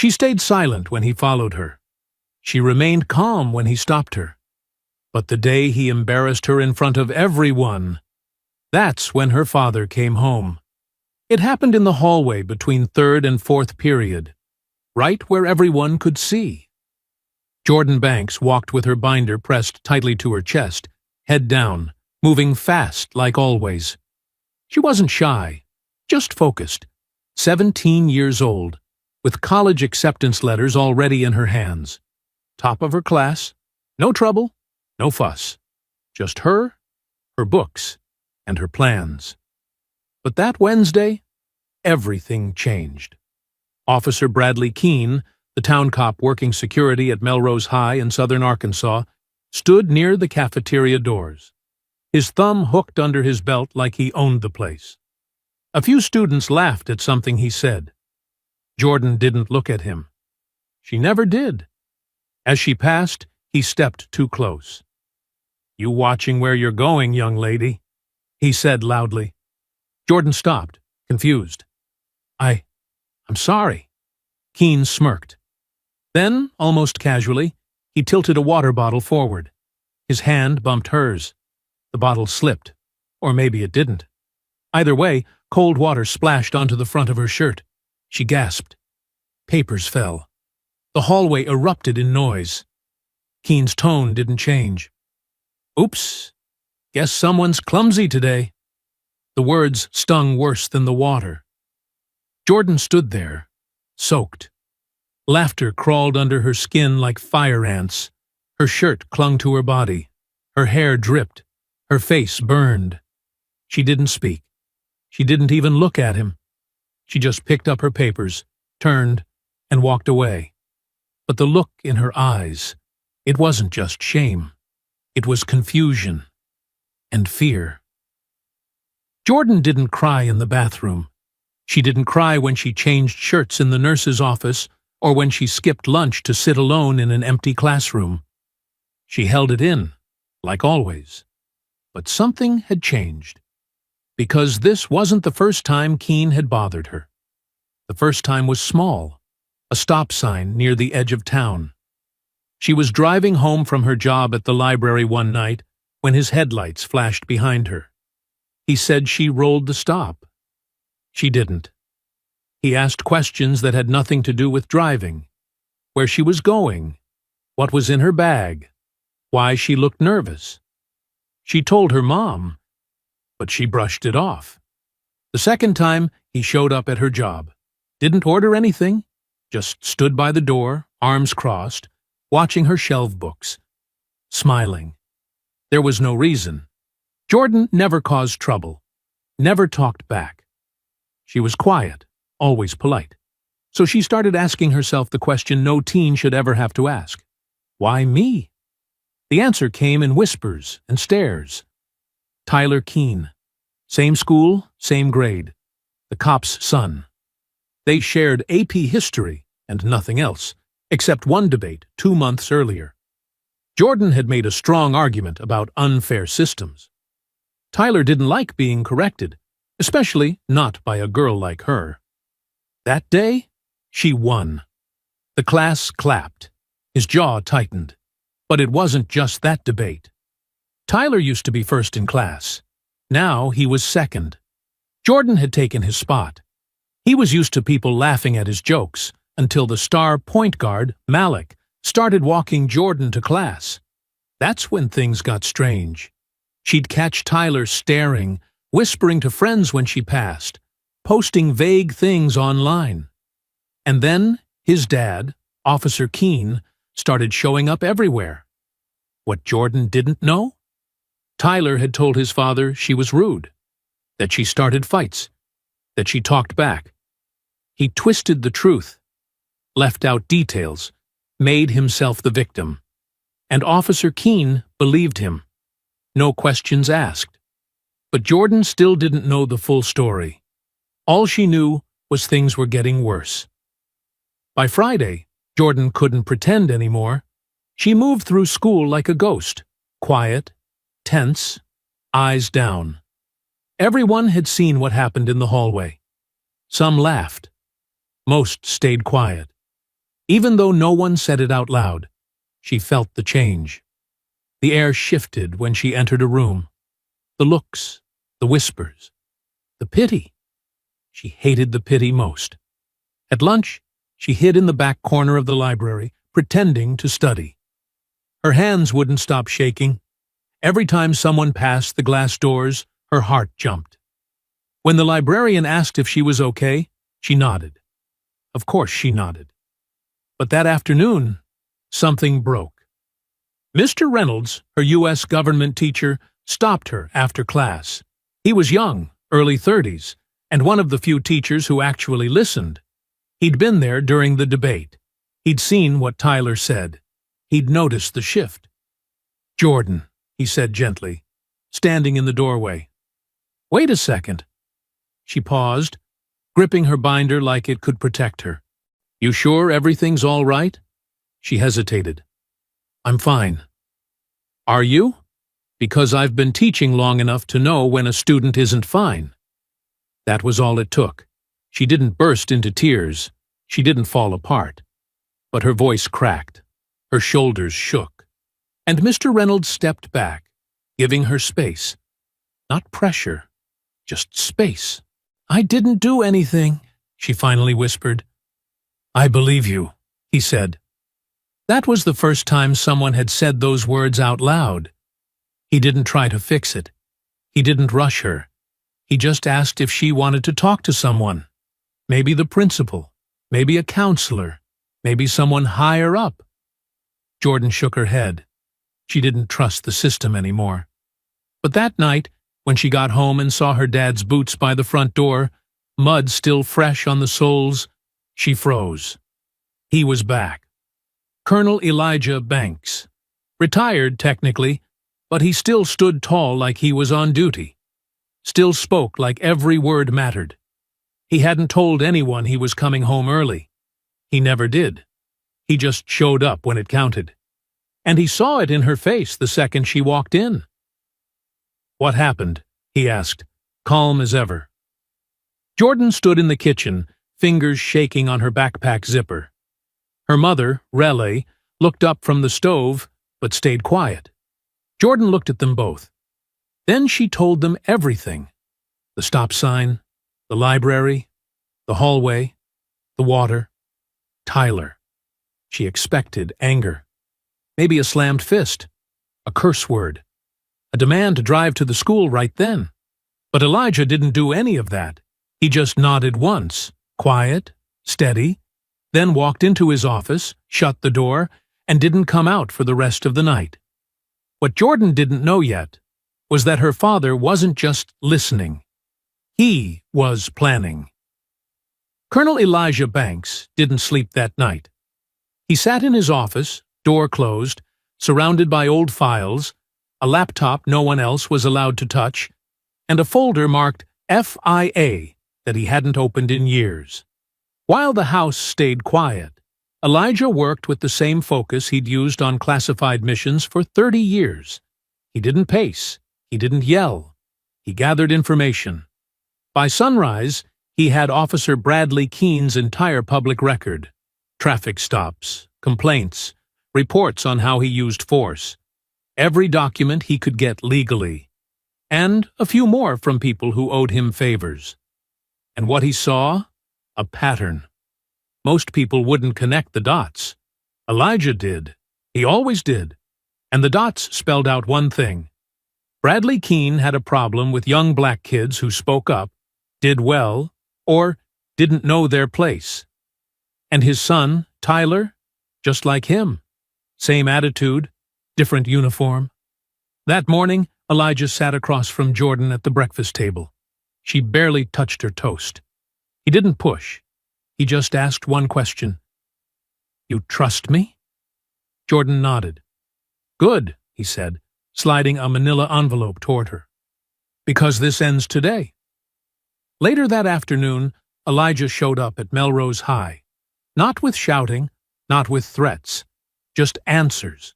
She stayed silent when he followed her. She remained calm when he stopped her. But the day he embarrassed her in front of everyone, that's when her father came home. It happened in the hallway between third and fourth period, right where everyone could see. Jordan Banks walked with her binder pressed tightly to her chest, head down, moving fast like always. She wasn't shy, just focused, 17 years old, with college acceptance letters already in her hands. Top of her class, no trouble, no fuss. Just her books, and her plans. But that Wednesday, everything changed. Officer Bradley Keene, the town cop working security at Melrose High in southern Arkansas, stood near the cafeteria doors, his thumb hooked under his belt like he owned the place. A few students laughed at something he said. Jordan didn't look at him. She never did. As she passed, he stepped too close. "You watching where you're going, young lady?" he said loudly. Jordan stopped, confused. I'm sorry." Keene smirked. Then, almost casually, he tilted a water bottle forward. His hand bumped hers. The bottle slipped. Or maybe it didn't. Either way, cold water splashed onto the front of her shirt. She gasped. Papers fell. The hallway erupted in noise. Keene's tone didn't change. "Oops. Guess someone's clumsy today." The words stung worse than the water. Jordan stood there, soaked. Laughter crawled under her skin like fire ants. Her shirt clung to her body. Her hair dripped. Her face burned. She didn't speak. She didn't even look at him. She just picked up her papers, turned, and walked away. But the look in her eyes, it wasn't just shame. It was confusion and fear. Jordan didn't cry in the bathroom. She didn't cry when she changed shirts in the nurse's office or when she skipped lunch to sit alone in an empty classroom. She held it in, like always. But something had changed. Because this wasn't the first time Keene had bothered her. The first time was small, a stop sign near the edge of town. She was driving home from her job at the library one night when his headlights flashed behind her. He said she rolled the stop. She didn't. He asked questions that had nothing to do with driving. Where she was going, what was in her bag, why she looked nervous. She told her mom, but she brushed it off. The second time, he showed up at her job. Didn't order anything, just stood by the door, arms crossed, watching her shelf books, smiling. There was no reason. Jordan never caused trouble, never talked back. She was quiet, always polite. So she started asking herself the question no teen should ever have to ask. Why me? The answer came in whispers and stares. Tyler Keene. Same school, same grade. The cop's son. They shared AP history and nothing else, except one debate 2 months earlier. Jordan had made a strong argument about unfair systems. Tyler didn't like being corrected, especially not by a girl like her. That day, she won. The class clapped. His jaw tightened. But it wasn't just that debate. Tyler used to be first in class. Now he was second. Jordan had taken his spot. He was used to people laughing at his jokes until the star point guard, Malik, started walking Jordan to class. That's when things got strange. She'd catch Tyler staring, whispering to friends when she passed, posting vague things online. And then his dad, Officer Keene, started showing up everywhere. What Jordan didn't know? Tyler had told his father she was rude, that she started fights, that she talked back. He twisted the truth, left out details, made himself the victim. And Officer Keene believed him. No questions asked. But Jordan still didn't know the full story. All she knew was things were getting worse. By Friday, Jordan couldn't pretend anymore. She moved through school like a ghost, quiet, tense, eyes down. Everyone had seen what happened in the hallway. Some laughed. Most stayed quiet. Even though no one said it out loud, she felt the change. The air shifted when she entered a room. The looks, the whispers, the pity. She hated the pity most. At lunch, she hid in the back corner of the library, pretending to study. Her hands wouldn't stop shaking. Every time someone passed the glass doors, her heart jumped. When the librarian asked if she was okay, she nodded. Of course she nodded. But that afternoon, something broke. Mr. Reynolds, her U.S. government teacher, stopped her after class. He was young, early 30s, and one of the few teachers who actually listened. He'd been there during the debate. He'd seen what Tyler said. He'd noticed the shift. "Jordan," he said gently, standing in the doorway. "Wait a second." She paused, gripping her binder like it could protect her. "You sure everything's all right?" She hesitated. "I'm fine." "Are you?" "Because I've been teaching long enough to know when a student isn't fine." That was all it took. She didn't burst into tears. She didn't fall apart. But her voice cracked. Her shoulders shook. And Mr. Reynolds stepped back, giving her space. Not pressure, just space. "I didn't do anything," she finally whispered. "I believe you," he said. That was the first time someone had said those words out loud. He didn't try to fix it. He didn't rush her. He just asked if she wanted to talk to someone. Maybe the principal, maybe a counselor, maybe someone higher up. Jordan shook her head. She didn't trust the system anymore. But that night, when she got home and saw her dad's boots by the front door, mud still fresh on the soles, she froze. He was back. Colonel Elijah Banks. Retired, technically, but he still stood tall like he was on duty. Still spoke like every word mattered. He hadn't told anyone he was coming home early. He never did. He just showed up when it counted. And he saw it in her face the second she walked in. "What happened?" he asked, calm as ever. Jordan stood in the kitchen, fingers shaking on her backpack zipper. Her mother, Raleigh, looked up from the stove, but stayed quiet. Jordan looked at them both. Then she told them everything. The stop sign, the library, the hallway, the water, Tyler. She expected anger. Maybe a slammed fist, a curse word, a demand to drive to the school right then. But Elijah didn't do any of that. He just nodded once, quiet, steady, then walked into his office, shut the door, and didn't come out for the rest of the night. What Jordan didn't know yet was that her father wasn't just listening. He was planning. Colonel Elijah Banks didn't sleep that night. He sat in his office, door closed, surrounded by old files, a laptop no one else was allowed to touch, and a folder marked FIA that he hadn't opened in years. While the house stayed quiet, Elijah worked with the same focus he'd used on classified missions for 30 years. He didn't pace. He didn't yell. He gathered information. By sunrise, he had Officer Bradley Keene's entire public record. Traffic stops, complaints, reports on how he used force. Every document he could get legally. And a few more from people who owed him favors. And what he saw? A pattern. Most people wouldn't connect the dots. Elijah did. He always did. And the dots spelled out one thing. Bradley Keene had a problem with young black kids who spoke up, did well, or didn't know their place. And his son, Tyler, just like him. Same attitude, different uniform. That morning, Elijah sat across from Jordan at the breakfast table. She barely touched her toast. He didn't push. He just asked one question. "You trust me?" Jordan nodded. "Good," he said, sliding a manila envelope toward her. "Because this ends today." Later that afternoon, Elijah showed up at Melrose High. Not with shouting, not with threats, just answers.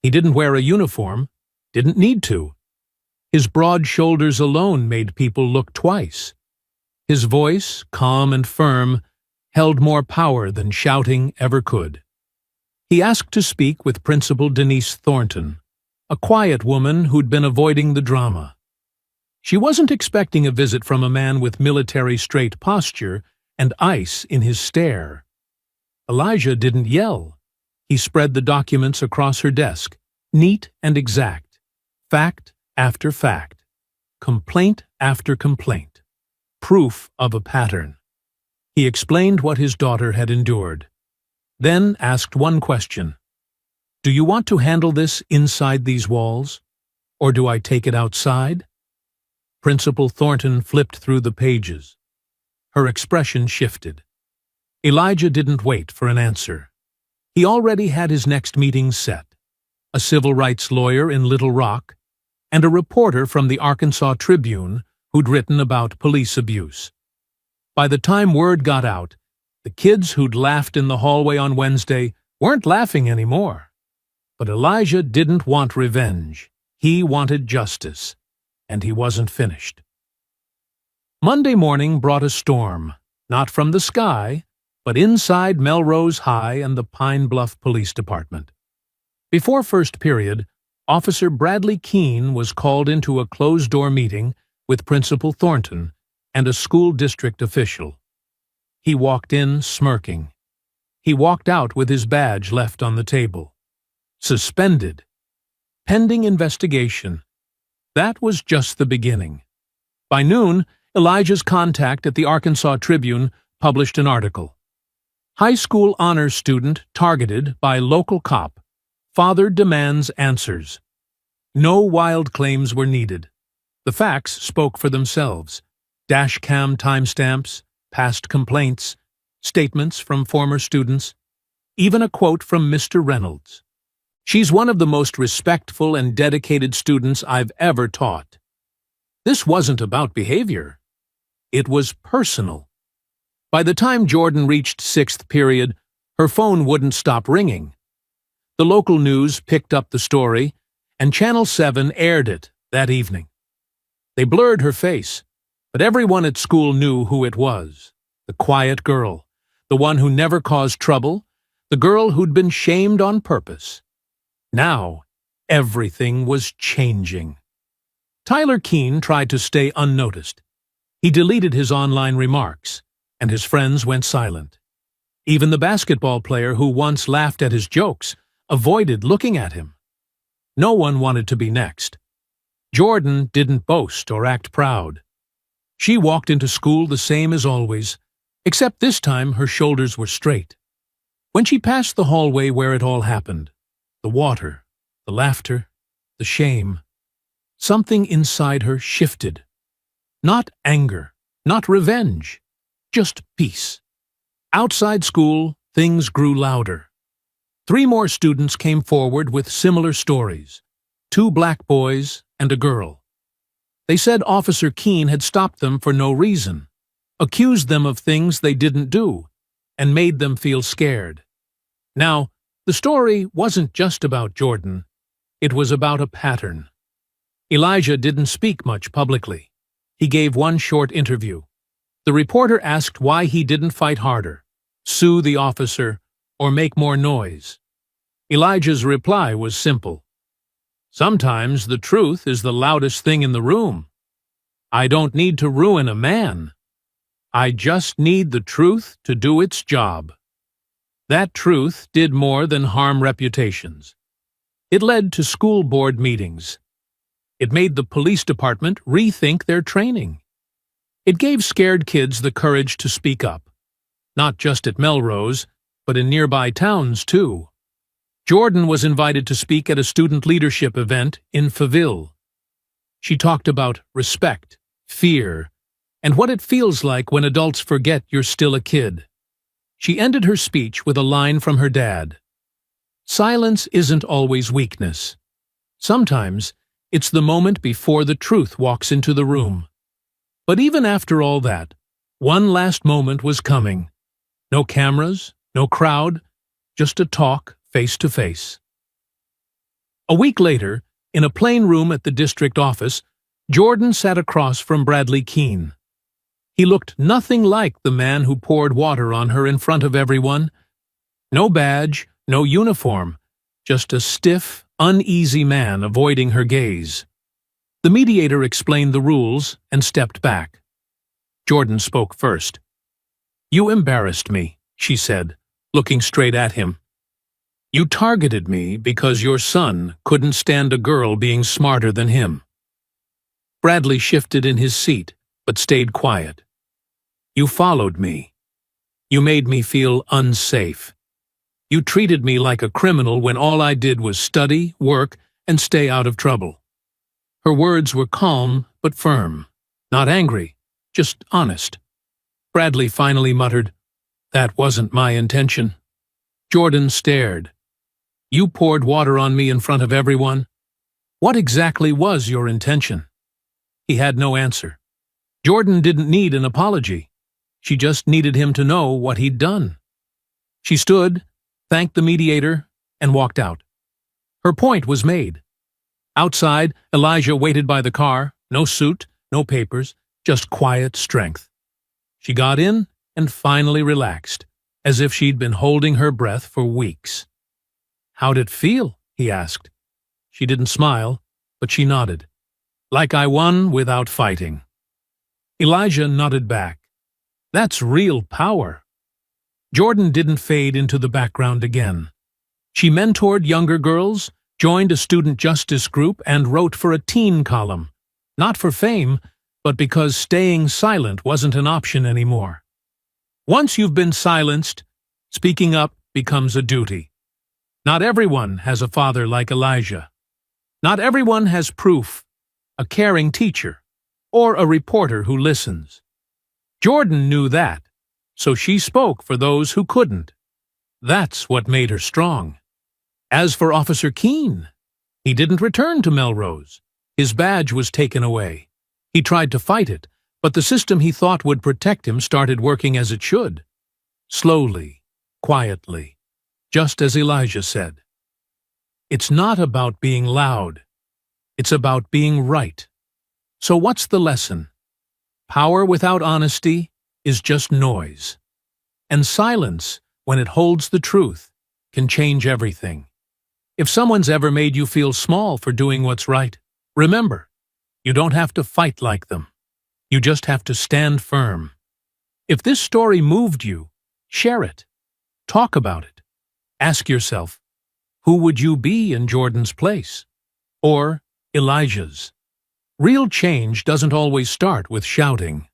He didn't wear a uniform, didn't need to. His broad shoulders alone made people look twice. His voice, calm and firm, held more power than shouting ever could. He asked to speak with Principal Denise Thornton, a quiet woman who'd been avoiding the drama. She wasn't expecting a visit from a man with military straight posture and ice in his stare. Elijah didn't yell. He spread the documents across her desk, neat and exact, fact after fact, complaint after complaint, proof of a pattern. He explained what his daughter had endured, then asked one question. Do you want to handle this inside these walls, or do I take it outside? Principal Thornton flipped through the pages. Her expression shifted. Elijah didn't wait for an answer. He already had his next meeting set. A civil rights lawyer in Little Rock, and a reporter from the Arkansas Tribune who'd written about police abuse. By the time word got out, the kids who'd laughed in the hallway on Wednesday weren't laughing anymore. But Elijah didn't want revenge. He wanted justice, and he wasn't finished. Monday morning brought a storm, not from the sky, but inside Melrose High and the Pine Bluff Police Department. Before first period, Officer Bradley Keene was called into a closed-door meeting with Principal Thornton and a school district official. He walked in smirking. He walked out with his badge left on the table. Suspended. Pending investigation. That was just the beginning. By noon, Elijah's contact at the Arkansas Tribune published an article. High school honors student targeted by local cop. Father demands answers. No wild claims were needed. The facts spoke for themselves. Dashcam timestamps, past complaints, statements from former students, even a quote from Mr. Reynolds. She's one of the most respectful and dedicated students I've ever taught. This wasn't about behavior. It was personal. By the time Jordan reached sixth period, her phone wouldn't stop ringing. The local news picked up the story, and Channel 7 aired it that evening. They blurred her face, but everyone at school knew who it was. The quiet girl, the one who never caused trouble, the girl who'd been shamed on purpose. Now, everything was changing. Tyler Keene tried to stay unnoticed. He deleted his online remarks, and his friends went silent. Even the basketball player who once laughed at his jokes avoided looking at him. No one wanted to be next. Jordan didn't boast or act proud. She walked into school the same as always, except this time her shoulders were straight. When she passed the hallway where it all happened, the water, the laughter, the shame, something inside her shifted. Not anger, not revenge, just peace. Outside school, things grew louder. 3 more students came forward with similar stories, 2 black boys and a girl. They said Officer Keene had stopped them for no reason, accused them of things they didn't do, and made them feel scared. Now, the story wasn't just about Jordan. It was about a pattern. Elijah didn't speak much publicly. He gave one short interview. The reporter asked why he didn't fight harder, sue the officer, or make more noise. Elijah's reply was simple. Sometimes the truth is the loudest thing in the room. I don't need to ruin a man. I just need the truth to do its job. That truth did more than harm reputations. It led to school board meetings. It made the police department rethink their training. It gave scared kids the courage to speak up, not just at Melrose, but in nearby towns too. Jordan was invited to speak at a student leadership event in Fayetteville. She talked about respect, fear, and what it feels like when adults forget you're still a kid. She ended her speech with a line from her dad. Silence isn't always weakness. Sometimes it's the moment before the truth walks into the room. But even after all that, one last moment was coming. No cameras, no crowd, just a talk face to face. A week later, in a plain room at the district office, Jordan sat across from Bradley Keene. He looked nothing like the man who poured water on her in front of everyone. No badge, no uniform, just a stiff, uneasy man avoiding her gaze. The mediator explained the rules and stepped back. Jordan spoke first. "You embarrassed me," she said, looking straight at him. "You targeted me because your son couldn't stand a girl being smarter than him." Bradley shifted in his seat, but stayed quiet. "You followed me. You made me feel unsafe. You treated me like a criminal when all I did was study, work, and stay out of trouble." Her words were calm but firm, not angry, just honest. Bradley finally muttered, "That wasn't my intention." Jordan stared. "You poured water on me in front of everyone. What exactly was your intention?" He had no answer. Jordan didn't need an apology. She just needed him to know what he'd done. She stood, thanked the mediator, and walked out. Her point was made. Outside, Elijah waited by the car, no suit, no papers, just quiet strength. She got in and finally relaxed, as if she'd been holding her breath for weeks. "How'd it feel?" he asked. She didn't smile, but she nodded. "Like I won without fighting." Elijah nodded back. "That's real power." Jordan didn't fade into the background again. She mentored younger girls, joined a student justice group, and wrote for a teen column. Not for fame, but because staying silent wasn't an option anymore. Once you've been silenced, speaking up becomes a duty. Not everyone has a father like Elijah. Not everyone has proof, a caring teacher, or a reporter who listens. Jordan knew that, so she spoke for those who couldn't. That's what made her strong. As for Officer Keene, he didn't return to Melrose. His badge was taken away. He tried to fight it, but the system he thought would protect him started working as it should. Slowly, quietly, just as Elijah said. It's not about being loud. It's about being right. So what's the lesson? Power without honesty is just noise. And silence, when it holds the truth, can change everything. If someone's ever made you feel small for doing what's right, remember, you don't have to fight like them. You just have to stand firm. If this story moved you, share it. Talk about it. Ask yourself, who would you be in Jordan's place? Or Elijah's? Real change doesn't always start with shouting.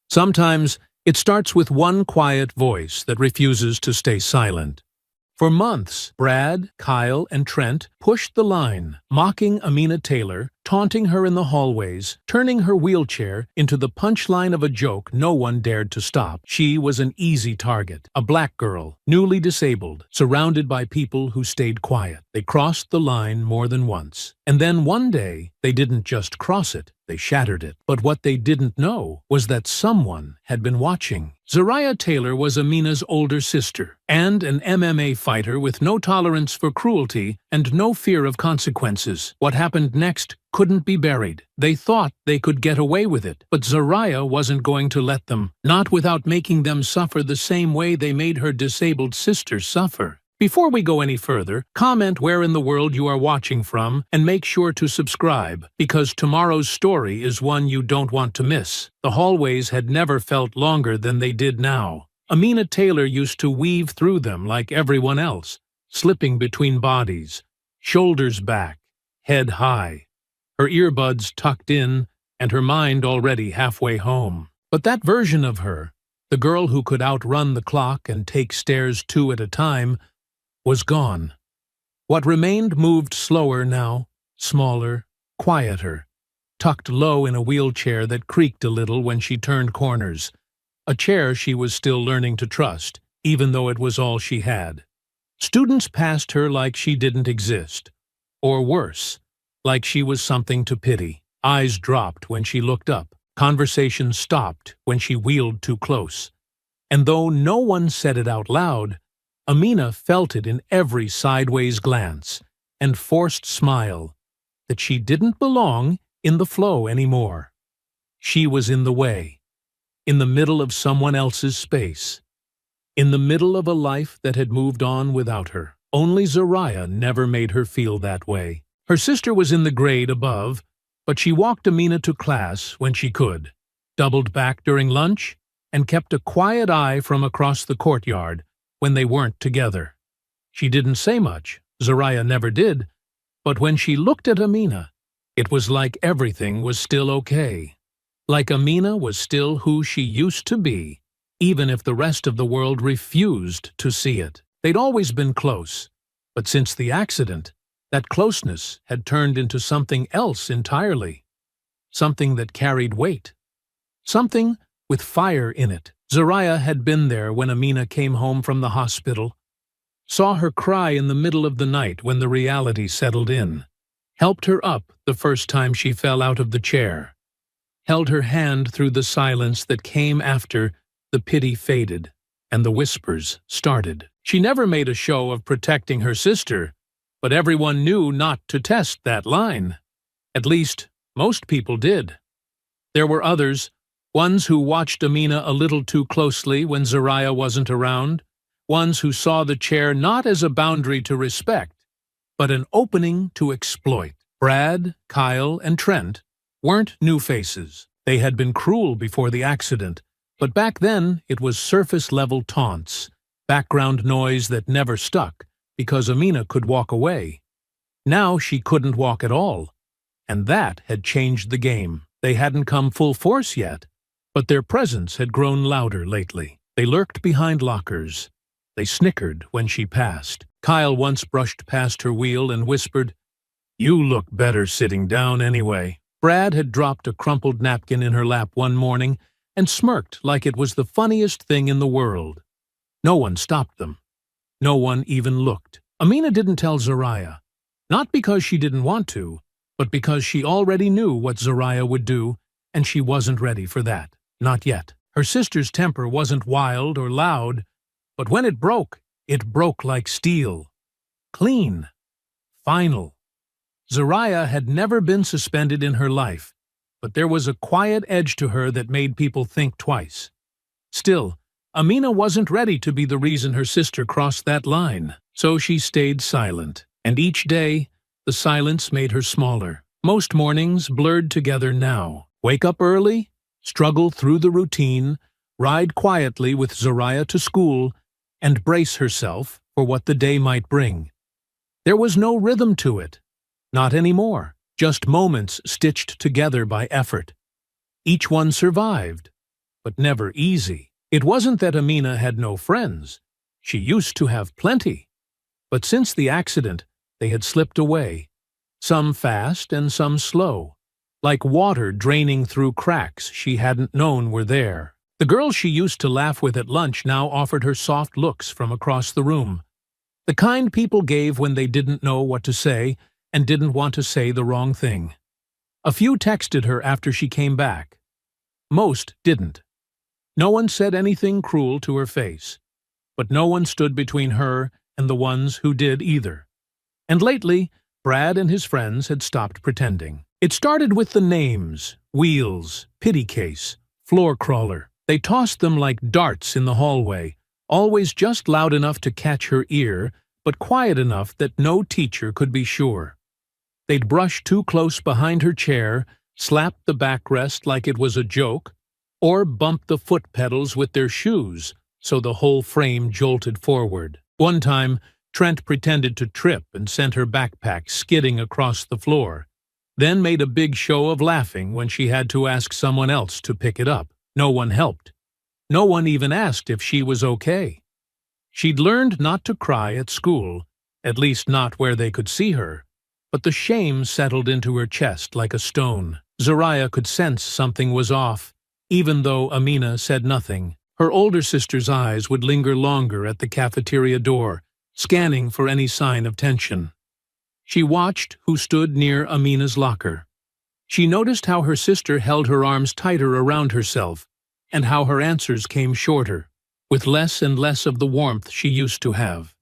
Sometimes it starts with one quiet voice that refuses to stay silent. For months, Brad, Kyle, and Trent pushed the line, mocking Amina Taylor, taunting her in the hallways, turning her wheelchair into the punchline of a joke no one dared to stop. She was an easy target, a black girl, newly disabled, surrounded by people who stayed quiet. They crossed the line more than once. And then one day, they didn't just cross it, they shattered it. But what they didn't know was that someone had been watching. Zariah Taylor was Amina's older sister, and an MMA fighter with no tolerance for cruelty and no fear of consequences. What happened next couldn't be buried. They thought they could get away with it, but Zariah wasn't going to let them, not without making them suffer the same way they made her disabled sister suffer. Before we go any further, comment where in the world you are watching from and make sure to subscribe, because tomorrow's story is one you don't want to miss. The hallways had never felt longer than they did now. Amina Taylor used to weave through them like everyone else, slipping between bodies, shoulders back, head high, her earbuds tucked in and her mind already halfway home. But that version of her, the girl who could outrun the clock and take stairs 2 at a time, was gone. What remained moved slower now, smaller, quieter, tucked low in a wheelchair that creaked a little when she turned corners, a chair she was still learning to trust, even though it was all she had. Students passed her like she didn't exist, or worse, like she was something to pity. Eyes dropped when she looked up, conversation stopped when she wheeled too close. And though no one said it out loud, Amina felt it in every sideways glance and forced smile that she didn't belong in the flow anymore. She was in the way. in the middle of someone else's space, in the middle of a life that had moved on without her. Only Zariah never made her feel that way. Her sister was in the grade above, but she walked Amina to class when she could, doubled back during lunch, and kept a quiet eye from across the courtyard when they weren't together. She didn't say much, Zariah never did, but when she looked at Amina, it was like everything was still okay. Like Amina was still who she used to be, even if the rest of the world refused to see it. They'd always been close, but since the accident, that closeness had turned into something else entirely. Something that carried weight. Something with fire in it. Zariah had been there when Amina came home from the hospital, saw her cry in the middle of the night when the reality settled in, helped her up the first time she fell out of the chair, held her hand through the silence that came after the pity faded and the whispers started. She never made a show of protecting her sister, but everyone knew not to test that line. At least, most people did. There were others, ones who watched Amina a little too closely when Zariah wasn't around, ones who saw the chair not as a boundary to respect, but an opening to exploit. Brad, Kyle, and Trent weren't new faces. They had been cruel before the accident, but back then it was surface-level taunts, background noise that never stuck because Amina could walk away. Now she couldn't walk at all, and that had changed the game. They hadn't come full force yet, but their presence had grown louder lately. They lurked behind lockers. They snickered when she passed. Kyle once brushed past her wheel and whispered, "You look better sitting down anyway." Brad had dropped a crumpled napkin in her lap one morning and smirked like it was the funniest thing in the world. No one stopped them. No one even looked. Amina didn't tell Zariah, not because she didn't want to, but because she already knew what Zariah would do, and she wasn't ready for that. Not yet. Her sister's temper wasn't wild or loud, but when it broke like steel. Clean. Final. Zariah had never been suspended in her life, but there was a quiet edge to her that made people think twice. Still, Amina wasn't ready to be the reason her sister crossed that line, so she stayed silent, and each day, the silence made her smaller. Most mornings blurred together now. Wake up early, struggle through the routine, ride quietly with Zariah to school, and brace herself for what the day might bring. There was no rhythm to it. Not anymore. Just moments stitched together by effort. Each one survived, but never easy. It wasn't that Amina had no friends. She used to have plenty. But since the accident, they had slipped away. Some fast and some slow, like water draining through cracks she hadn't known were there. The girls she used to laugh with at lunch now offered her soft looks from across the room. The kind people gave when they didn't know what to say and didn't want to say the wrong thing. A few texted her after she came back. Most didn't. No one said anything cruel to her face, but no one stood between her and the ones who did either. And lately, Brad and his friends had stopped pretending. It started with the names: Wheels, Pity Case, Floor Crawler. They tossed them like darts in the hallway, always just loud enough to catch her ear, but quiet enough that no teacher could be sure. They'd brush too close behind her chair, slap the backrest like it was a joke, or bump the foot pedals with their shoes so the whole frame jolted forward. One time, Trent pretended to trip and sent her backpack skidding across the floor, then made a big show of laughing when she had to ask someone else to pick it up. No one helped. No one even asked if she was okay. She'd learned not to cry at school, at least not where they could see her, but the shame settled into her chest like a stone. Zariah could sense something was off, even though Amina said nothing. Her older sister's eyes would linger longer at the cafeteria door, scanning for any sign of tension. She watched who stood near Amina's locker. She noticed how her sister held her arms tighter around herself, and how her answers came shorter, with less and less of the warmth she used to have.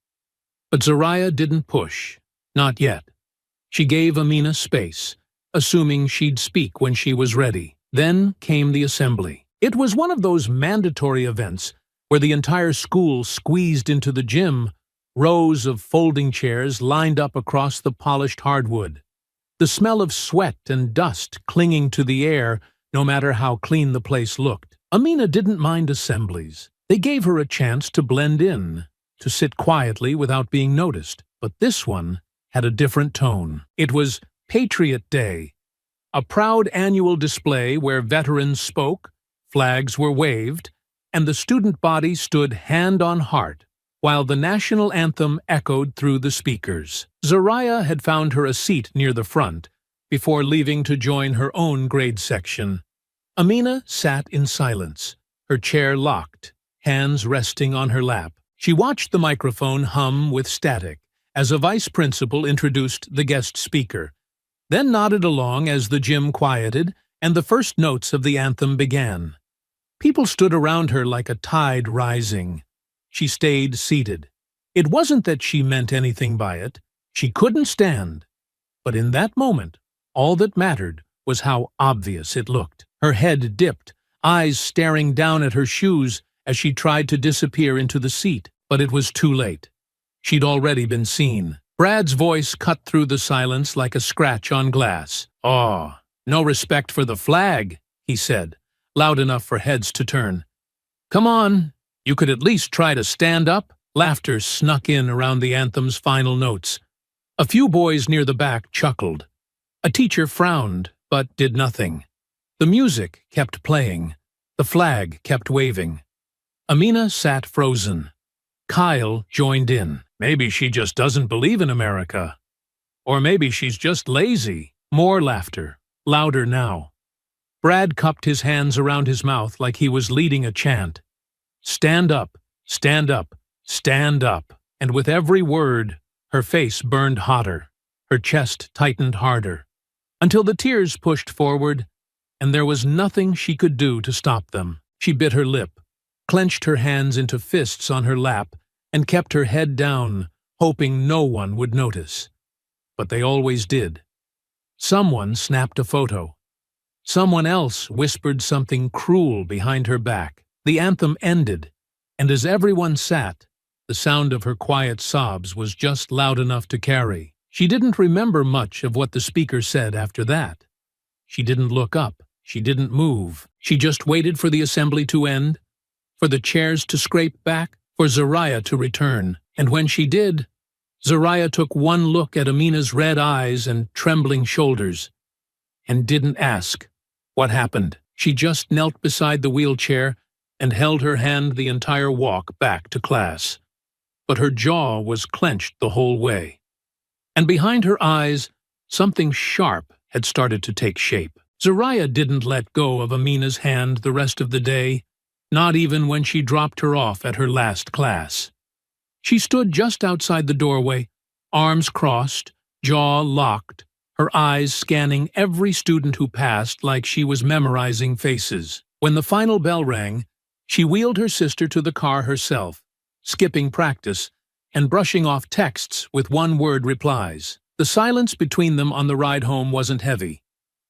But Zariah didn't push. Not yet. She gave Amina space, assuming she'd speak when she was ready. Then came the assembly. It was one of those mandatory events where the entire school squeezed into the gym, rows of folding chairs lined up across the polished hardwood. The smell of sweat and dust clinging to the air, no matter how clean the place looked. Amina didn't mind assemblies. They gave her a chance to blend in, to sit quietly without being noticed. But this one had a different tone. It was Patriot Day, a proud annual display where veterans spoke, flags were waved, and the student body stood hand on heart, while the national anthem echoed through the speakers. Zariah had found her a seat near the front before leaving to join her own grade section. Amina sat in silence, her chair locked, hands resting on her lap. She watched the microphone hum with static as a vice principal introduced the guest speaker, then nodded along as the gym quieted and the first notes of the anthem began. People stood around her like a tide rising. She stayed seated. It wasn't that she meant anything by it. She couldn't stand. But in that moment, all that mattered was how obvious it looked. Her head dipped, eyes staring down at her shoes as she tried to disappear into the seat. But it was too late. She'd already been seen. Brad's voice cut through the silence like a scratch on glass. "Oh, no respect for the flag," he said, loud enough for heads to turn. "Come on, you could at least try to stand up." Laughter snuck in around the anthem's final notes. A few boys near the back chuckled. A teacher frowned, but did nothing. The music kept playing. The flag kept waving. Amina sat frozen. Kyle joined in. Maybe she just doesn't believe in America. Or maybe she's just lazy. More laughter, louder now. Brad cupped his hands around his mouth like he was leading a chant. "Stand up, stand up, stand up." And with every word, her face burned hotter, her chest tightened harder, until the tears pushed forward, and there was nothing she could do to stop them. She bit her lip, clenched her hands into fists on her lap, and kept her head down, hoping no one would notice. But they always did. Someone snapped a photo. Someone else whispered something cruel behind her back. The anthem ended, and as everyone sat, the sound of her quiet sobs was just loud enough to carry. She didn't remember much of what the speaker said after that. She didn't look up. She didn't move. She just waited for the assembly to end, for the chairs to scrape back, for Zariah to return. And when she did, Zariah took one look at Amina's red eyes and trembling shoulders, and didn't ask what happened. She just knelt beside the wheelchair and held her hand the entire walk back to class. But her jaw was clenched the whole way. And behind her eyes, something sharp had started to take shape. Zariah didn't let go of Amina's hand the rest of the day, not even when she dropped her off at her last class. She stood just outside the doorway, arms crossed, jaw locked, her eyes scanning every student who passed like she was memorizing faces. When the final bell rang, she wheeled her sister to the car herself, skipping practice and brushing off texts with one-word replies. The silence between them on the ride home wasn't heavy.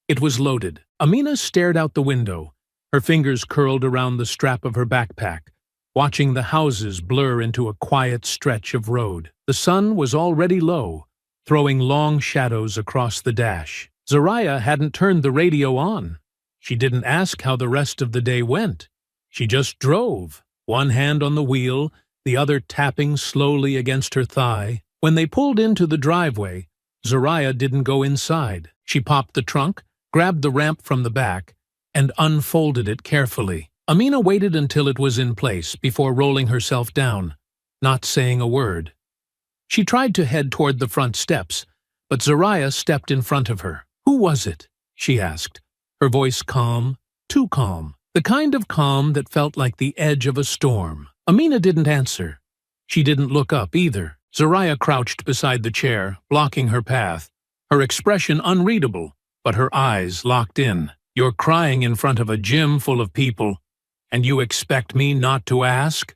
It was loaded. Amina stared out the window, her fingers curled around the strap of her backpack, watching the houses blur into a quiet stretch of road. The sun was already low, throwing long shadows across the dash. Zariah hadn't turned the radio on. She didn't ask how the rest of the day went. She just drove, one hand on the wheel, the other tapping slowly against her thigh. When they pulled into the driveway, Zariah didn't go inside. She popped the trunk, grabbed the ramp from the back, and unfolded it carefully. Amina waited until it was in place before rolling herself down, not saying a word. She tried to head toward the front steps, but Zariah stepped in front of her. "Who was it?" she asked, her voice calm, too calm, the kind of calm that felt like the edge of a storm. Amina didn't answer. She didn't look up either. Zariah crouched beside the chair, blocking her path, her expression unreadable, but her eyes locked in. "You're crying in front of a gym full of people, and you expect me not to ask?"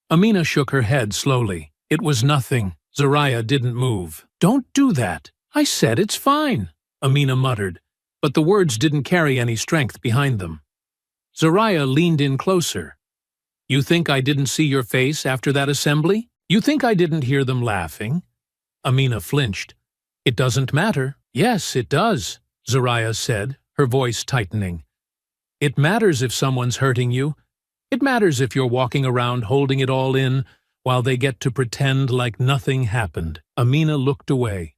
Amina shook her head slowly. "It was nothing." Zariah didn't move. "Don't do that. I said it's fine," Amina muttered, but the words didn't carry any strength behind them. Zariah leaned in closer. You think I didn't see your face after that assembly? You think I didn't hear them laughing? Amina flinched. It doesn't matter. Yes, it does, Zariah said, her voice tightening. It matters if someone's hurting you. It matters if you're walking around holding it all in while they get to pretend like nothing happened. Amina looked away.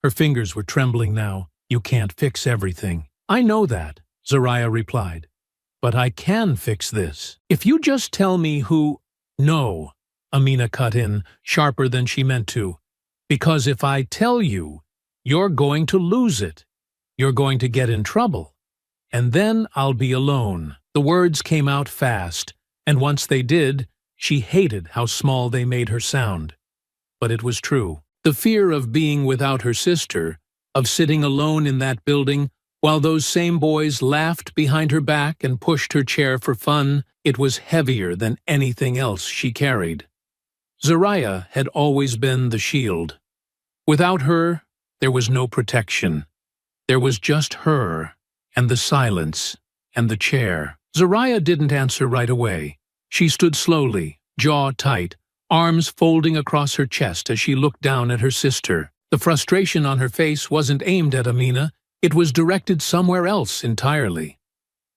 Her fingers were trembling now. You can't fix everything. I know that, Zariah replied. But I can fix this. If you just tell me who— No, Amina cut in, sharper than she meant to. Because if I tell you, you're going to lose it. You're going to get in trouble. And then I'll be alone. The words came out fast, and once they did, she hated how small they made her sound. But it was true. The fear of being without her sister, of sitting alone in that building, while those same boys laughed behind her back and pushed her chair for fun, it was heavier than anything else she carried. Zariah had always been the shield. Without her, there was no protection. There was just her, and the silence, and the chair. Zariah didn't answer right away. She stood slowly, jaw tight, arms folding across her chest as she looked down at her sister. The frustration on her face wasn't aimed at Amina. It was directed somewhere else entirely.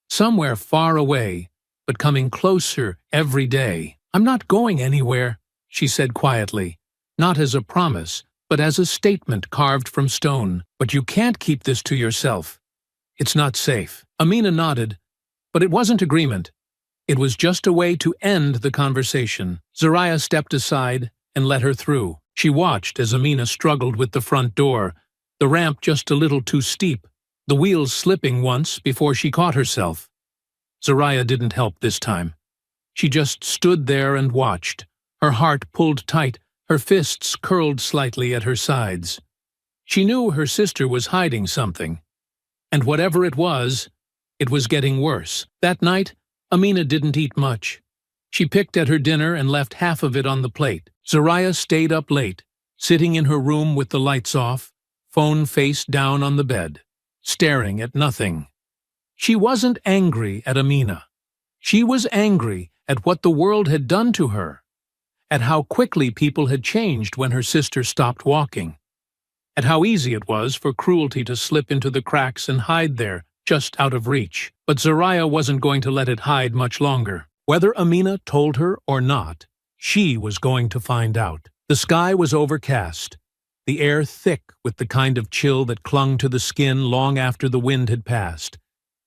Somewhere far away, but coming closer every day. I'm not going anywhere, she said quietly, not as a promise, but as a statement carved from stone. But you can't keep this to yourself. It's not safe. Amina nodded, but it wasn't agreement. It was just a way to end the conversation. Zariah stepped aside and let her through. She watched as Amina struggled with the front door, the ramp just a little too steep, the wheels slipping once before she caught herself. Zariah didn't help this time. She just stood there and watched, her heart pulled tight, her fists curled slightly at her sides. She knew her sister was hiding something. And whatever it was getting worse. That night, Amina didn't eat much. She picked at her dinner and left half of it on the plate. Zariah stayed up late, sitting in her room with the lights off, phone face down on the bed, staring at nothing. She wasn't angry at Amina. She was angry at what the world had done to her, at how quickly people had changed when her sister stopped walking, at how easy it was for cruelty to slip into the cracks and hide there, just out of reach. But Zariah wasn't going to let it hide much longer. Whether Amina told her or not, she was going to find out. The sky was overcast, the air thick with the kind of chill that clung to the skin long after the wind had passed,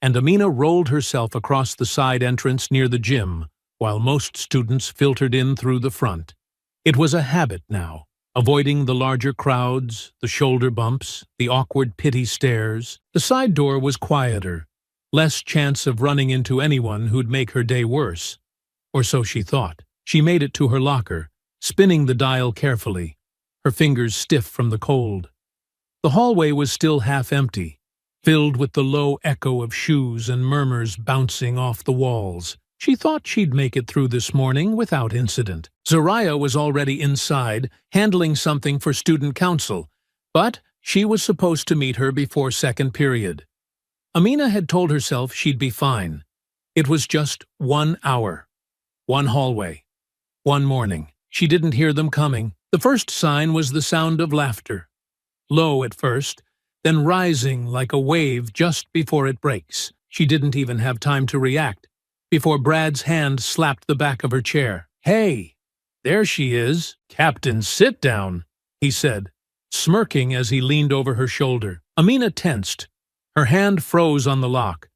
and Amina rolled herself across the side entrance near the gym, while most students filtered in through the front. It was a habit now, avoiding the larger crowds, the shoulder bumps, the awkward pity stares. The side door was quieter, less chance of running into anyone who'd make her day worse. Or so she thought. She made it to her locker, spinning the dial carefully, her fingers stiff from the cold. The hallway was still half empty, filled with the low echo of shoes and murmurs bouncing off the walls. She thought she'd make it through this morning without incident. Zariah was already inside, handling something for student council, but she was supposed to meet her before second period. Amina had told herself she'd be fine. It was just 1 hour, one hallway, one morning. She didn't hear them coming. The first sign was the sound of laughter. Low at first, then rising like a wave just before it breaks. She didn't even have time to react before Brad's hand slapped the back of her chair. "Hey, there she is. Captain, sit down," he said, smirking as he leaned over her shoulder. Amina tensed. Her hand froze on the lock.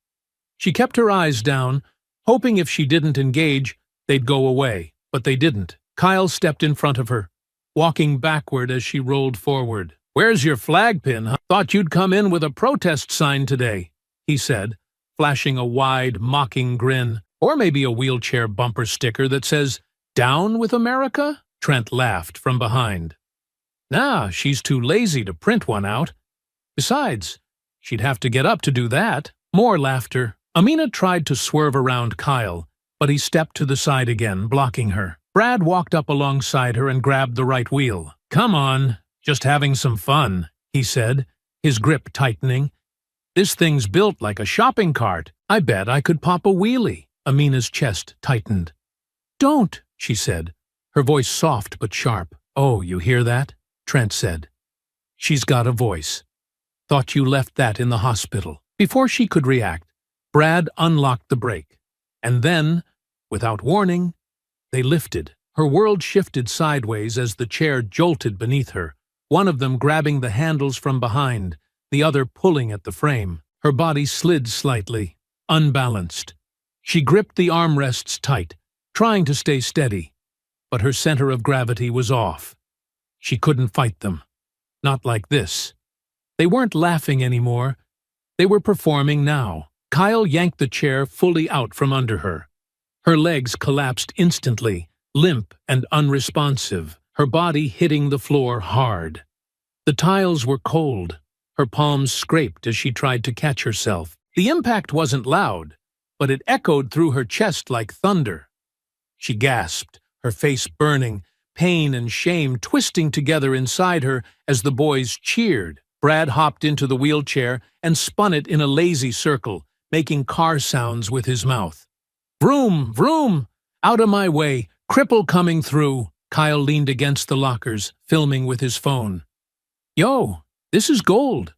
She kept her eyes down, hoping if she didn't engage, they'd go away, but they didn't. Kyle stepped in front of her, walking backward as she rolled forward. "Where's your flag pin, huh? Thought you'd come in with a protest sign today," he said, flashing a wide, mocking grin. "Or maybe a wheelchair bumper sticker that says, 'Down with America'?" Trent laughed from behind. "Nah, she's too lazy to print one out. Besides, she'd have to get up to do that." More laughter. Amina tried to swerve around Kyle, but he stepped to the side again, blocking her. Brad walked up alongside her and grabbed the right wheel. "Come on, just having some fun," he said, his grip tightening. This thing's built like a shopping cart. I bet I could pop a wheelie. Amina's chest tightened. Don't, she said, her voice soft but sharp. Oh, you hear that? Trent said. She's got a voice. Thought you left that in the hospital. Before she could react, Brad unlocked the brake. And then, without warning, they lifted. Her world shifted sideways as the chair jolted beneath her, one of them grabbing the handles from behind, the other pulling at the frame. Her body slid slightly, unbalanced. She gripped the armrests tight, trying to stay steady, but her center of gravity was off. She couldn't fight them. Not like this. They weren't laughing anymore. They were performing now. Kyle yanked the chair fully out from under her. Her legs collapsed instantly, limp and unresponsive, her body hitting the floor hard. The tiles were cold. Her palms scraped as she tried to catch herself. The impact wasn't loud, but it echoed through her chest like thunder. She gasped, her face burning, pain and shame twisting together inside her as the boys cheered. Brad hopped into the wheelchair and spun it in a lazy circle, making car sounds with his mouth. Vroom, vroom! Out of my way, cripple coming through. Kyle leaned against the lockers, filming with his phone. Yo, this is gold.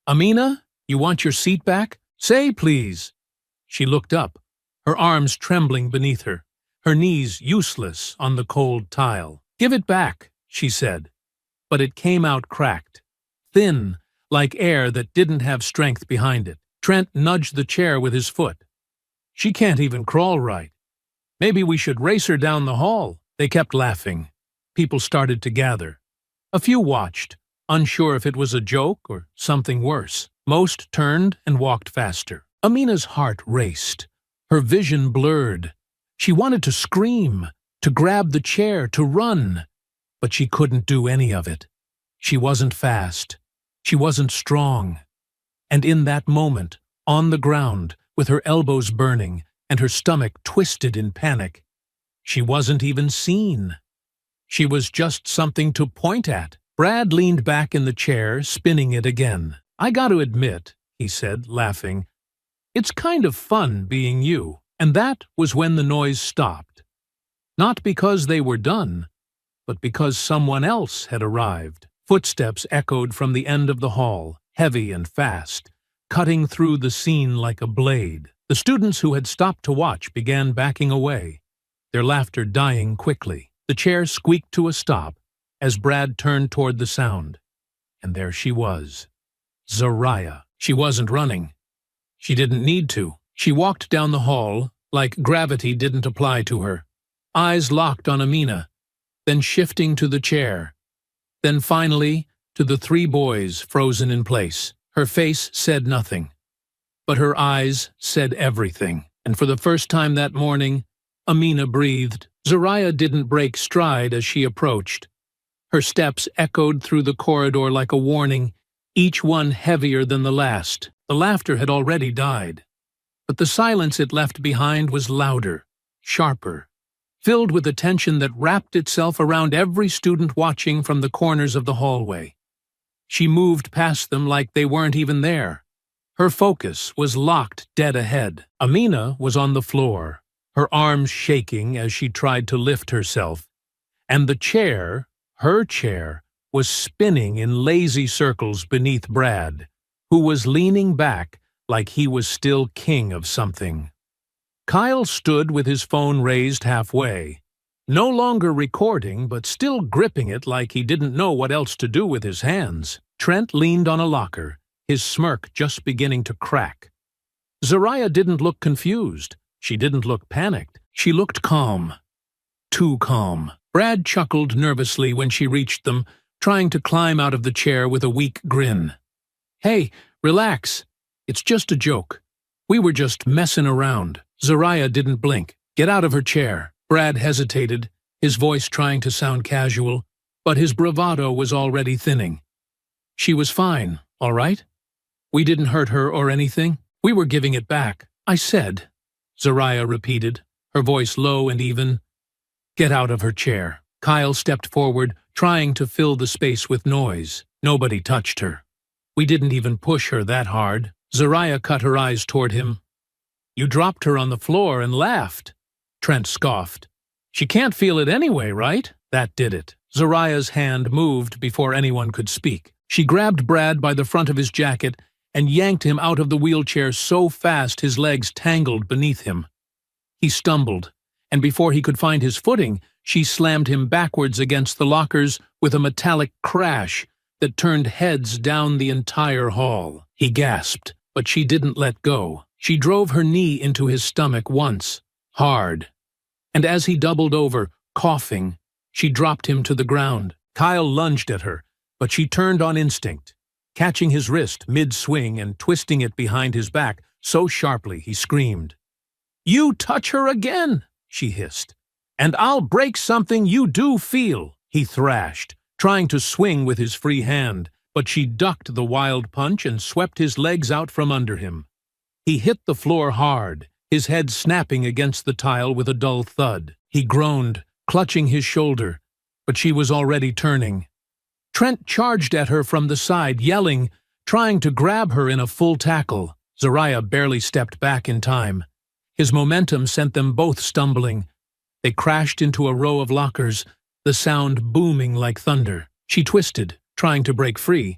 Amina, you want your seat back? Say, please. She looked up, her arms trembling beneath her, her knees useless on the cold tile. Give it back, she said. But it came out cracked, thin, like air that didn't have strength behind it. Trent nudged the chair with his foot. She can't even crawl right. Maybe we should race her down the hall. They kept laughing. People started to gather. A few watched, unsure if it was a joke or something worse. Most turned and walked faster. Amina's heart raced. Her vision blurred. She wanted to scream, to grab the chair, to run. But she couldn't do any of it. She wasn't fast. She wasn't strong. And in that moment, on the ground, with her elbows burning and her stomach twisted in panic, she wasn't even seen. She was just something to point at. Brad leaned back in the chair, spinning it again. I got to admit, he said, laughing, it's kind of fun being you. And that was when the noise stopped. Not because they were done, but because someone else had arrived. Footsteps echoed from the end of the hall, heavy and fast, cutting through the scene like a blade. The students who had stopped to watch began backing away, their laughter dying quickly. The chair squeaked to a stop as Brad turned toward the sound. And there she was. Zoraya. She wasn't running. She didn't need to. She walked down the hall like gravity didn't apply to her, eyes locked on Amina, then shifting to the chair, then finally to the three boys frozen in place. Her face said nothing, but her eyes said everything. And for the first time that morning, Amina breathed. Zoraya didn't break stride as she approached. Her steps echoed through the corridor like a warning, each one heavier than the last. The laughter had already died, but the silence it left behind was louder, sharper, filled with a tension that wrapped itself around every student watching from the corners of the hallway. She moved past them like they weren't even there. Her focus was locked dead ahead. Amina was on the floor, her arms shaking as she tried to lift herself, and the chair, her chair, was spinning in lazy circles beneath Brad, who was leaning back like he was still king of something. Kyle stood with his phone raised halfway, no longer recording but still gripping it like he didn't know what else to do with his hands. Trent leaned on a locker, his smirk just beginning to crack. Zoraya didn't look confused. She didn't look panicked. She looked calm. Too calm. Brad chuckled nervously when she reached them, trying to climb out of the chair with a weak grin. Hey, relax. It's just a joke. We were just messing around. Zoraya didn't blink. Get out of her chair. Brad hesitated, his voice trying to sound casual, but his bravado was already thinning. She was fine, all right? We didn't hurt her or anything. We were giving it back. I said, Zoraya repeated, her voice low and even. Get out of her chair. Kyle stepped forward, trying to fill the space with noise. Nobody touched her. We didn't even push her that hard. Zariah cut her eyes toward him. You dropped her on the floor and laughed. Trent scoffed. She can't feel it anyway, right? That did it. Zariah's hand moved before anyone could speak. She grabbed Brad by the front of his jacket and yanked him out of the wheelchair so fast his legs tangled beneath him. He stumbled, and before he could find his footing, she slammed him backwards against the lockers with a metallic crash that turned heads down the entire hall. He gasped, but she didn't let go. She drove her knee into his stomach once, hard, and as he doubled over, coughing, she dropped him to the ground. Kyle lunged at her, but she turned on instinct, catching his wrist mid-swing and twisting it behind his back so sharply he screamed. "You touch her again," she hissed, "and I'll break something you do feel," he thrashed, trying to swing with his free hand, but she ducked the wild punch and swept his legs out from under him. He hit the floor hard, his head snapping against the tile with a dull thud. He groaned, clutching his shoulder, but she was already turning. Trent charged at her from the side, yelling, trying to grab her in a full tackle. Zariah barely stepped back in time. His momentum sent them both stumbling. They crashed into a row of lockers, the sound booming like thunder. She twisted, trying to break free,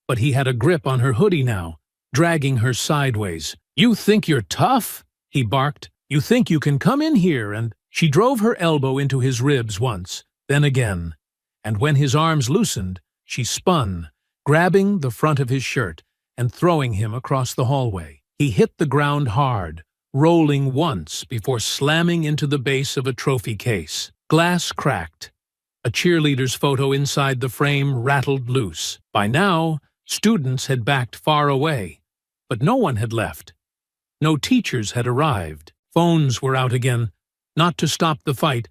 but he had a grip on her hoodie now, dragging her sideways. "You think you're tough?" he barked. "You think you can come in here and—" She drove her elbow into his ribs once, then again, and when his arms loosened, she spun, grabbing the front of his shirt and throwing him across the hallway. He hit the ground hard, rolling once before slamming into the base of a trophy case. Glass cracked. A cheerleader's photo inside the frame rattled loose. By now, students had backed far away, but no one had left. No teachers had arrived. Phones were out again, not to stop the fight,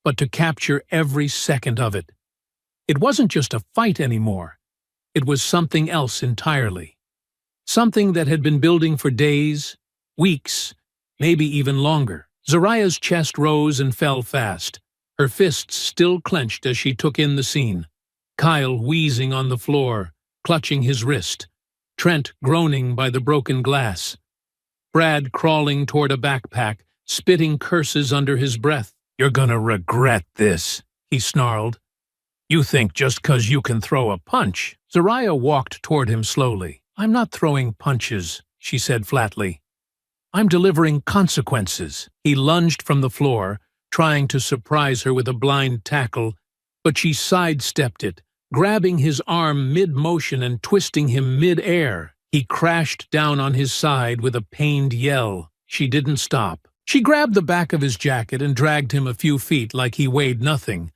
but to capture every second of it. It wasn't just a fight anymore. It was something else entirely. Something that had been building for days, weeks, maybe even longer. Zariah's chest rose and fell fast, her fists still clenched as she took in the scene. Kyle wheezing on the floor, clutching his wrist. Trent groaning by the broken glass. Brad crawling toward a backpack, spitting curses under his breath. "You're gonna regret this," he snarled. "You think just 'cause you can throw a punch." Zariah walked toward him slowly. "I'm not throwing punches," she said flatly. "I'm delivering consequences." He lunged from the floor, trying to surprise her with a blind tackle, but she sidestepped it, grabbing his arm mid-motion and twisting him mid-air. He crashed down on his side with a pained yell. She didn't stop. She grabbed the back of his jacket and dragged him a few feet like he weighed nothing,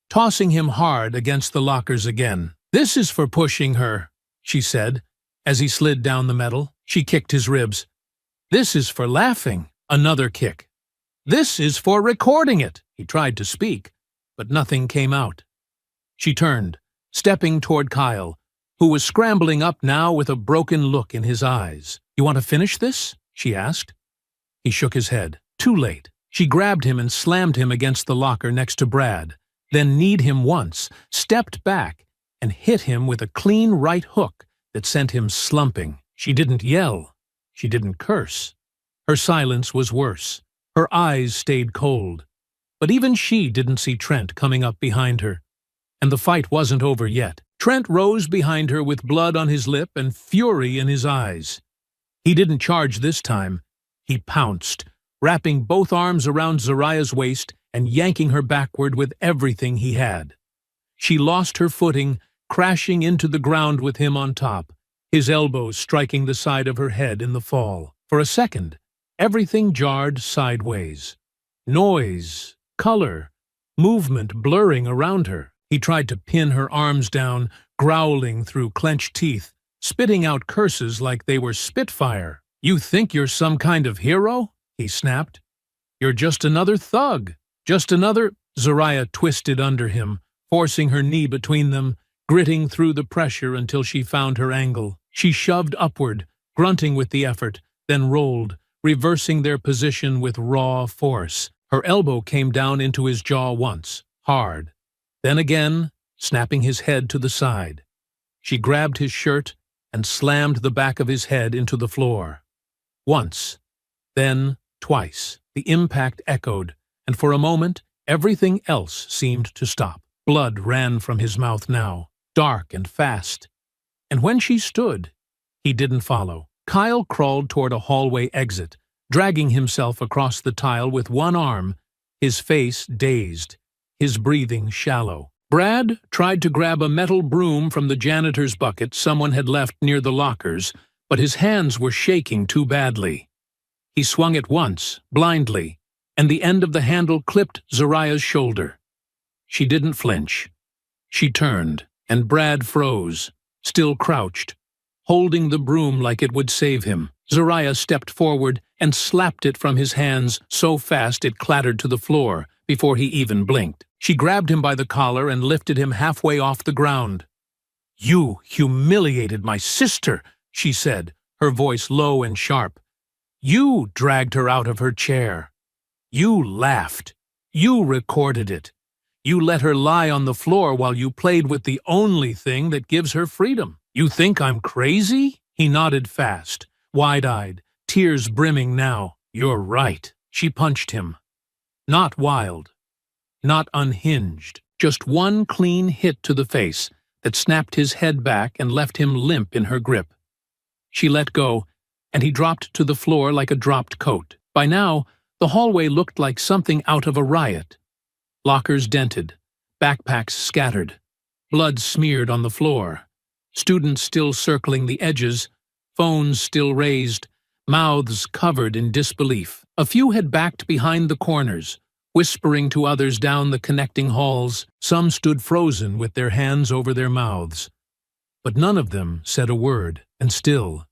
tossing him hard against the lockers again. "This is for pushing her," she said, as he slid down the metal. She kicked his ribs. "This is for laughing." Another kick. "This is for recording it." He tried to speak, but nothing came out. She turned, stepping toward Kyle, who was scrambling up now with a broken look in his eyes. "You want to finish this?" she asked. He shook his head. Too late. She grabbed him and slammed him against the locker next to Brad, then kneed him once, stepped back, and hit him with a clean right hook that sent him slumping. She didn't yell. She didn't curse. Her silence was worse. Her eyes stayed cold. But even she didn't see Trent coming up behind her. And the fight wasn't over yet. Trent rose behind her with blood on his lip and fury in his eyes. He didn't charge this time. He pounced, wrapping both arms around Zariah's waist and yanking her backward with everything he had. She lost her footing, crashing into the ground with him on top, his elbows striking the side of her head in the fall. For a second, everything jarred sideways. Noise, color, movement blurring around her. He tried to pin her arms down, growling through clenched teeth, spitting out curses like they were spitfire. "You think you're some kind of hero?" he snapped. "You're just another thug. Just another—" Zariah twisted under him, forcing her knee between them, gritting through the pressure until she found her angle. She shoved upward, grunting with the effort, then rolled, reversing their position with raw force. Her elbow came down into his jaw once, hard. Then again, snapping his head to the side. She grabbed his shirt and slammed the back of his head into the floor. Once, then twice, the impact echoed, and for a moment everything else seemed to stop. Blood ran from his mouth now, dark and fast. And when she stood, he didn't follow. Kyle crawled toward a hallway exit, dragging himself across the tile with one arm, his face dazed, his breathing shallow. Brad tried to grab a metal broom from the janitor's bucket someone had left near the lockers, but his hands were shaking too badly. He swung it once, blindly, and the end of the handle clipped Zariah's shoulder. She didn't flinch. She turned, and Brad froze, still crouched, holding the broom like it would save him. Zariah stepped forward and slapped it from his hands so fast it clattered to the floor before he even blinked. She grabbed him by the collar and lifted him halfway off the ground. "You humiliated my sister," she said, her voice low and sharp. "You dragged her out of her chair. You laughed. You recorded it. You let her lie on the floor while you played with the only thing that gives her freedom. You think I'm crazy?" He nodded fast, wide-eyed, tears brimming now. "You're right." She punched him. Not wild, not unhinged, just one clean hit to the face that snapped his head back and left him limp in her grip. She let go, and he dropped to the floor like a dropped coat. By now, the hallway looked like something out of a riot. Lockers dented, backpacks scattered, blood smeared on the floor, students still circling the edges, phones still raised, mouths covered in disbelief. A few had backed behind the corners, whispering to others down the connecting halls. Some stood frozen with their hands over their mouths. But none of them said a word, and still,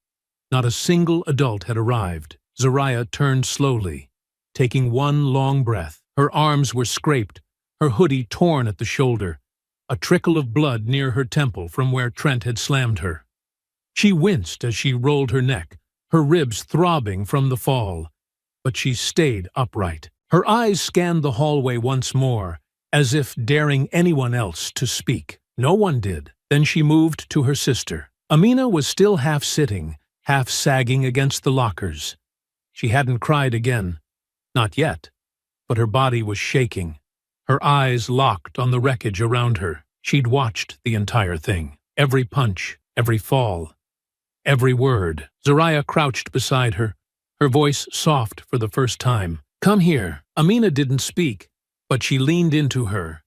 not a single adult had arrived. Zariah turned slowly, taking one long breath. Her arms were scraped, her hoodie torn at the shoulder, a trickle of blood near her temple from where Trent had slammed her. She winced as she rolled her neck, her ribs throbbing from the fall, but she stayed upright. Her eyes scanned the hallway once more, as if daring anyone else to speak. No one did. Then she moved to her sister. Amina was still half sitting, half sagging against the lockers. She hadn't cried again. Not yet. But her body was shaking, her eyes locked on the wreckage around her. She'd watched the entire thing. Every punch, every fall, every word. Zariah crouched beside her, her voice soft for the first time. "Come here." Amina didn't speak, but she leaned into her.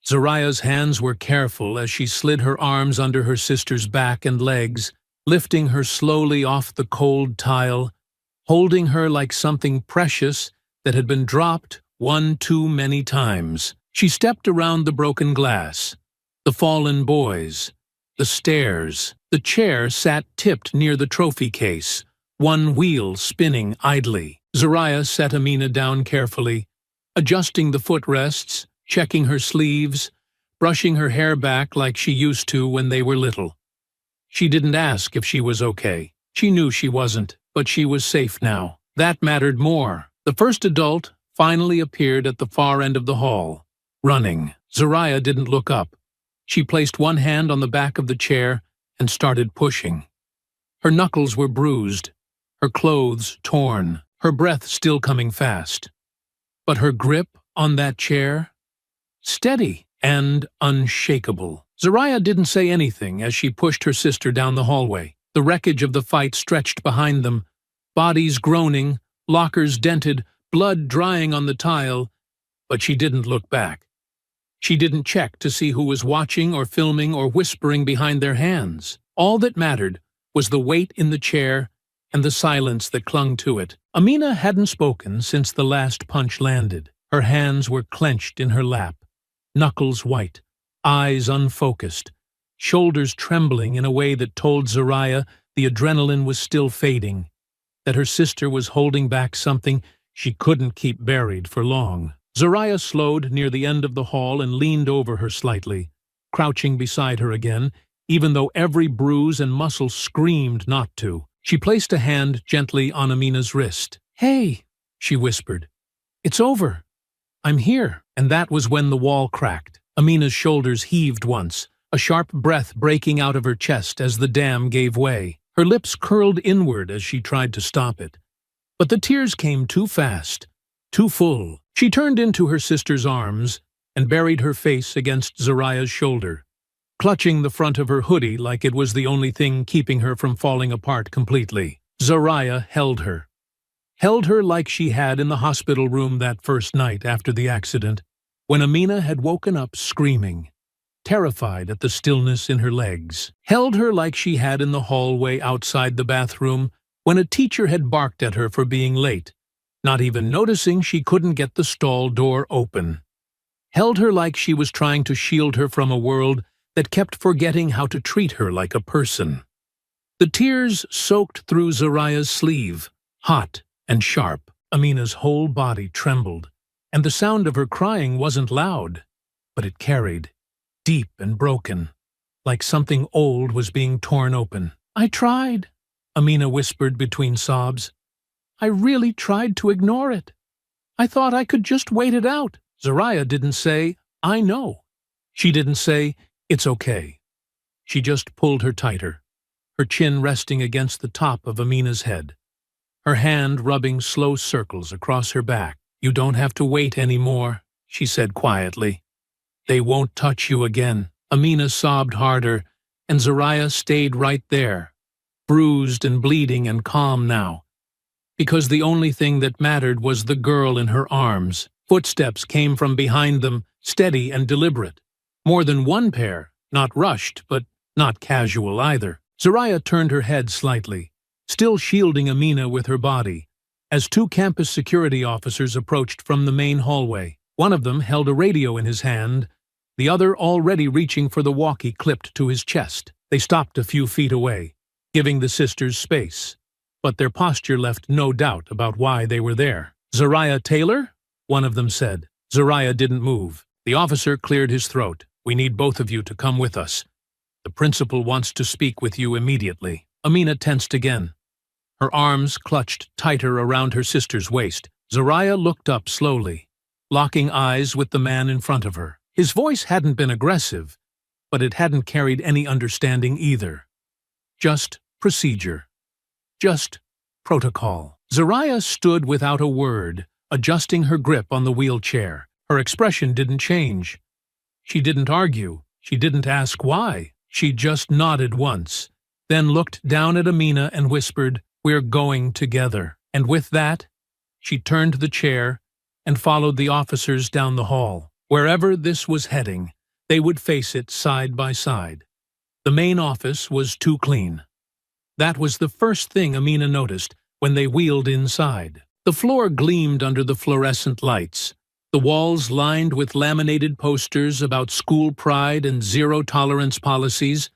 Zariah's hands were careful as she slid her arms under her sister's back and legs, lifting her slowly off the cold tile, holding her like something precious that had been dropped one too many times. She stepped around the broken glass, the fallen boys, the stairs. The chair sat tipped near the trophy case, one wheel spinning idly. Zariah set Amina down carefully, adjusting the footrests, checking her sleeves, brushing her hair back like she used to when they were little. She didn't ask if she was okay. She knew she wasn't, but she was safe now. That mattered more. The first adult finally appeared at the far end of the hall, running. Zariah didn't look up. She placed one hand on the back of the chair and started pushing. Her knuckles were bruised, her clothes torn, her breath still coming fast. But her grip on that chair? Steady and unshakable. Zariah didn't say anything as she pushed her sister down the hallway. The wreckage of the fight stretched behind them, bodies groaning, lockers dented, blood drying on the tile, but she didn't look back. She didn't check to see who was watching or filming or whispering behind their hands. All that mattered was the weight in the chair and the silence that clung to it. Amina hadn't spoken since the last punch landed. Her hands were clenched in her lap, knuckles white, eyes unfocused, shoulders trembling in a way that told Zariah the adrenaline was still fading, that her sister was holding back something she couldn't keep buried for long. Zariah slowed near the end of the hall and leaned over her slightly, crouching beside her again, even though every bruise and muscle screamed not to. She placed a hand gently on Amina's wrist. "Hey," she whispered. "It's over. I'm here." And that was when the wall cracked. Amina's shoulders heaved once, a sharp breath breaking out of her chest as the dam gave way. Her lips curled inward as she tried to stop it. But the tears came too fast, too full. She turned into her sister's arms and buried her face against Zariah's shoulder, clutching the front of her hoodie like it was the only thing keeping her from falling apart completely. Zariah held her like she had in the hospital room that first night after the accident, when Amina had woken up screaming, terrified at the stillness in her legs. Held her like she had in the hallway outside the bathroom when a teacher had barked at her for being late, not even noticing she couldn't get the stall door open. Held her like she was trying to shield her from a world that kept forgetting how to treat her like a person. The tears soaked through Zariah's sleeve, hot and sharp. Amina's whole body trembled, and the sound of her crying wasn't loud, but it carried, deep and broken, like something old was being torn open. "I tried," Amina whispered between sobs. "I really tried to ignore it. I thought I could just wait it out." Zariah didn't say, "I know." She didn't say, "It's okay." She just pulled her tighter, her chin resting against the top of Amina's head, her hand rubbing slow circles across her back. "You don't have to wait anymore," she said quietly. "They won't touch you again." Amina sobbed harder, and Zariah stayed right there, bruised and bleeding and calm now, because the only thing that mattered was the girl in her arms. Footsteps came from behind them, steady and deliberate. More than one pair, not rushed, but not casual either. Zariah turned her head slightly, still shielding Amina with her body, as two campus security officers approached from the main hallway. One of them held a radio in his hand, the other already reaching for the walkie clipped to his chest. They stopped a few feet away, giving the sisters space, but their posture left no doubt about why they were there. "Zariah Taylor?" one of them said. Zariah didn't move. The officer cleared his throat. "We need both of you to come with us. The principal wants to speak with you immediately." Amina tensed again, her arms clutched tighter around her sister's waist. Zariah looked up slowly, locking eyes with the man in front of her. His voice hadn't been aggressive, but it hadn't carried any understanding either. Just procedure. Just protocol. Zariah stood without a word, adjusting her grip on the wheelchair. Her expression didn't change. She didn't argue. She didn't ask why. She just nodded once, then looked down at Amina and whispered, "We're going together." And with that, she turned the chair and followed the officers down the hall. Wherever this was heading, they would face it side by side. The main office was too clean. That was the first thing Amina noticed when they wheeled inside. The floor gleamed under the fluorescent lights, the walls lined with laminated posters about school pride and zero-tolerance policies,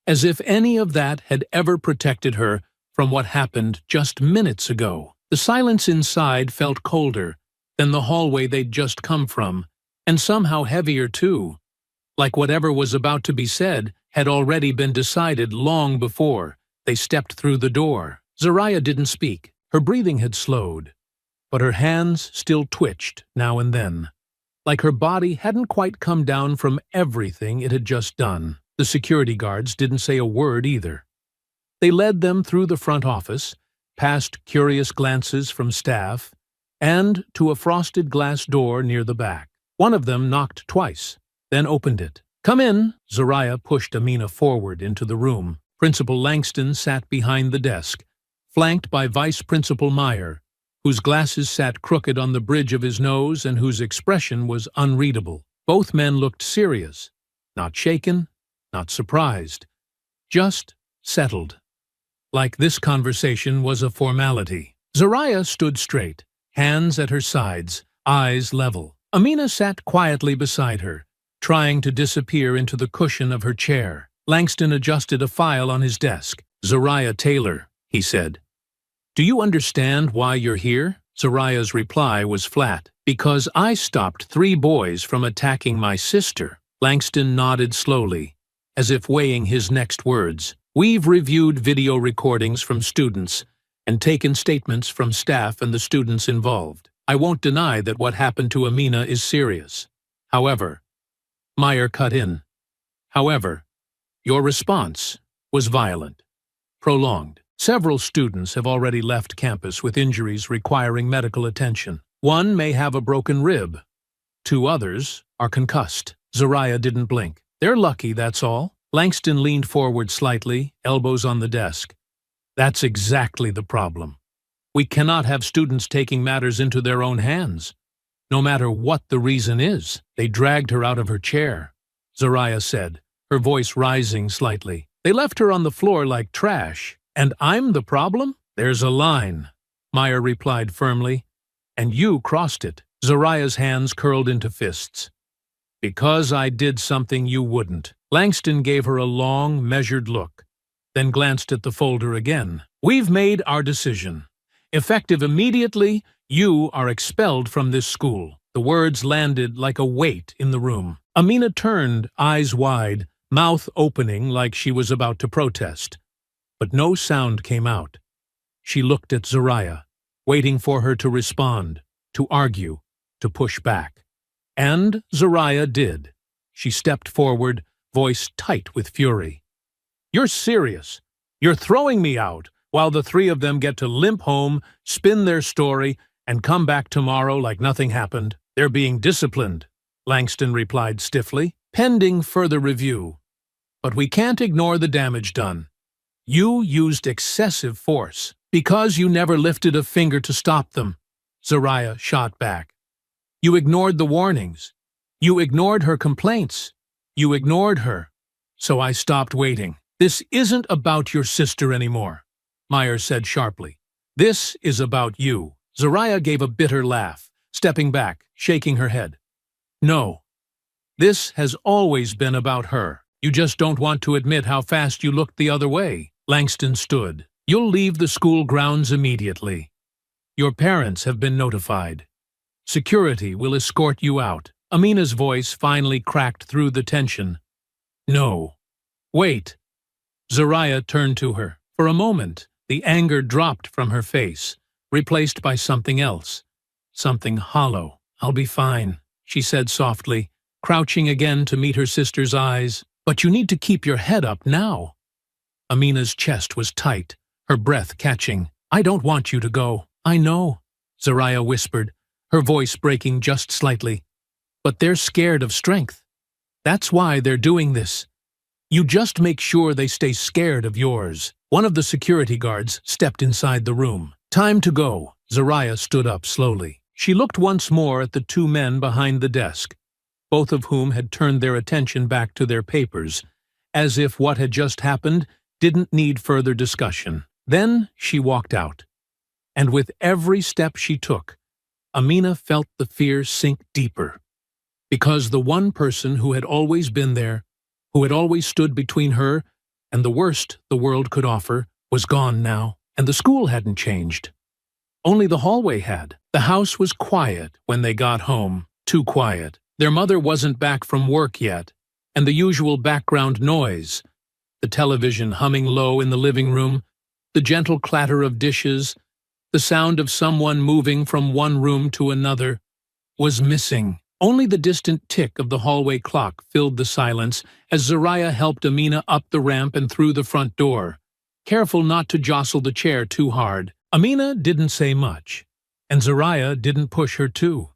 as if any of that had ever protected her from what happened just minutes ago. The silence inside felt colder than the hallway they'd just come from, and somehow heavier too, like whatever was about to be said had already been decided long before they stepped through the door. Zariah didn't speak. Her breathing had slowed, but her hands still twitched now and then, like her body hadn't quite come down from everything it had just done. The security guards didn't say a word either. They led them through the front office, past curious glances from staff, and to a frosted glass door near the back. One of them knocked twice, then opened it. "Come in." Zariah pushed Amina forward into the room. Principal Langston sat behind the desk, flanked by Vice Principal Meyer, whose glasses sat crooked on the bridge of his nose and whose expression was unreadable. Both men looked serious, not shaken, not surprised, just settled, like this conversation was a formality. Zariah stood straight, hands at her sides, eyes level. Amina sat quietly beside her, trying to disappear into the cushion of her chair. Langston adjusted a file on his desk. "Zariah Taylor," he said. "Do you understand why you're here?" Zariah's reply was flat. "Because I stopped 3 boys from attacking my sister." Langston nodded slowly, as if weighing his next words. "We've reviewed video recordings from students and taken statements from staff and the students involved. I won't deny that what happened to Amina is serious. However," Meyer cut in, However, your response was violent, prolonged. Several students have already left campus with injuries requiring medical attention. One may have a broken rib. 2 others are concussed. Zariah didn't blink. They're lucky, that's all. Langston leaned forward slightly, elbows on the desk. That's exactly the problem. We cannot have students taking matters into their own hands. No matter what the reason is. They dragged her out of her chair, Zariah said, her voice rising slightly. They left her on the floor like trash. And I'm the problem? There's a line, Meyer replied firmly. And you crossed it. Zariah's hands curled into fists. Because I did something you wouldn't. Langston gave her a long, measured look, then glanced at the folder again. We've made our decision. Effective immediately, you are expelled from this school. The words landed like a weight in the room. Amina turned, eyes wide, mouth opening like she was about to protest. But no sound came out. She looked at Zariah, waiting for her to respond, to argue, to push back. And Zariah did. She stepped forward, voice tight with fury. You're serious. You're throwing me out, while the 3 of them get to limp home, spin their story, and come back tomorrow like nothing happened. They're being disciplined, Langston replied stiffly, pending further review. But we can't ignore the damage done. You used excessive force, because you never lifted a finger to stop them, Zariah shot back. You ignored the warnings. You ignored her complaints. You ignored her. So I stopped waiting. This isn't about your sister anymore, Meyer said sharply. This is about you. Zariah gave a bitter laugh, stepping back, shaking her head. No. This has always been about her. You just don't want to admit how fast you looked the other way. Langston stood. You'll leave the school grounds immediately. Your parents have been notified. Security will escort you out. Amina's voice finally cracked through the tension. No. Wait. Zariah turned to her. For a moment, the anger dropped from her face, replaced by something else. Something hollow. I'll be fine, she said softly, crouching again to meet her sister's eyes. But you need to keep your head up now. Amina's chest was tight, her breath catching. I don't want you to go. I know, Zariah whispered, her voice breaking just slightly. But they're scared of strength. That's why they're doing this. You just make sure they stay scared of yours. One of the security guards stepped inside the room. Time to go. Zariah stood up slowly. She looked once more at the 2 men behind the desk, both of whom had turned their attention back to their papers, as if what had just happened didn't need further discussion. Then she walked out. And with every step she took, Amina felt the fear sink deeper. Because the one person who had always been there, who had always stood between her and the worst the world could offer, was gone now. And the school hadn't changed. Only the hallway had. The house was quiet when they got home. Too quiet. Their mother wasn't back from work yet, and the usual background noise, the television humming low in the living room, the gentle clatter of dishes, the sound of someone moving from one room to another, was missing. Only the distant tick of the hallway clock filled the silence as Zariah helped Amina up the ramp and through the front door, careful not to jostle the chair too hard. Amina didn't say much, and Zariah didn't push her too.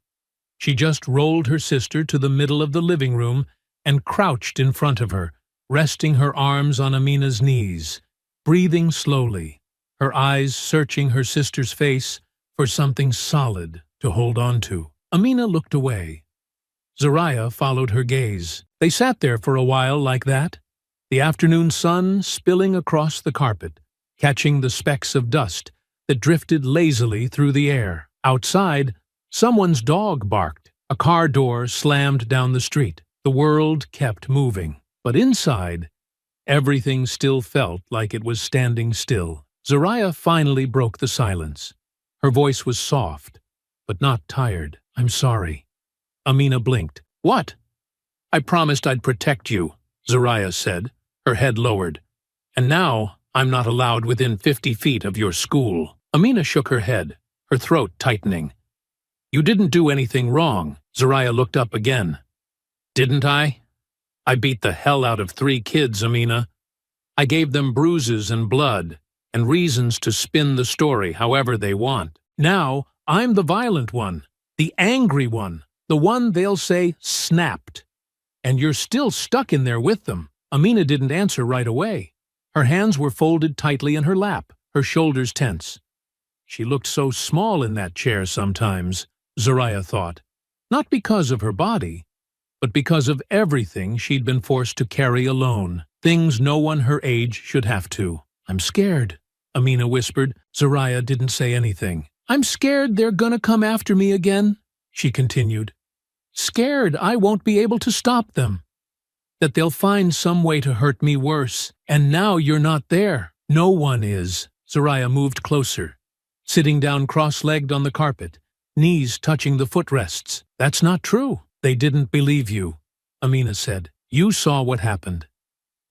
She just rolled her sister to the middle of the living room and crouched in front of her, resting her arms on Amina's knees, breathing slowly, her eyes searching her sister's face for something solid to hold on to. Amina looked away. Zariah followed her gaze. They sat there for a while like that, the afternoon sun spilling across the carpet, catching the specks of dust that drifted lazily through the air. Outside, someone's dog barked. A car door slammed down the street. The world kept moving. But inside, everything still felt like it was standing still. Zariah finally broke the silence. Her voice was soft, but not tired. I'm sorry. Amina blinked. What? I promised I'd protect you, Zariah said, her head lowered. And now I'm not allowed within 50 feet of your school. Amina shook her head, her throat tightening. You didn't do anything wrong. Zariah looked up again. Didn't I? I beat the hell out of 3 kids, Amina. I gave them bruises and blood, and reasons to spin the story however they want. Now, I'm the violent one, the angry one, the one they'll say snapped. And you're still stuck in there with them. Amina didn't answer right away. Her hands were folded tightly in her lap, her shoulders tense. She looked so small in that chair sometimes, Zoraya thought. Not because of her body, but because of everything she'd been forced to carry alone. Things no one her age should have to. I'm scared, Amina whispered. Zoraya didn't say anything. I'm scared they're gonna come after me again, she continued. Scared I won't be able to stop them. That they'll find some way to hurt me worse. And now you're not there. No one is. Zoraya moved closer, sitting down cross-legged on the carpet, knees touching the footrests. That's not true. They didn't believe you, Amina said. You saw what happened.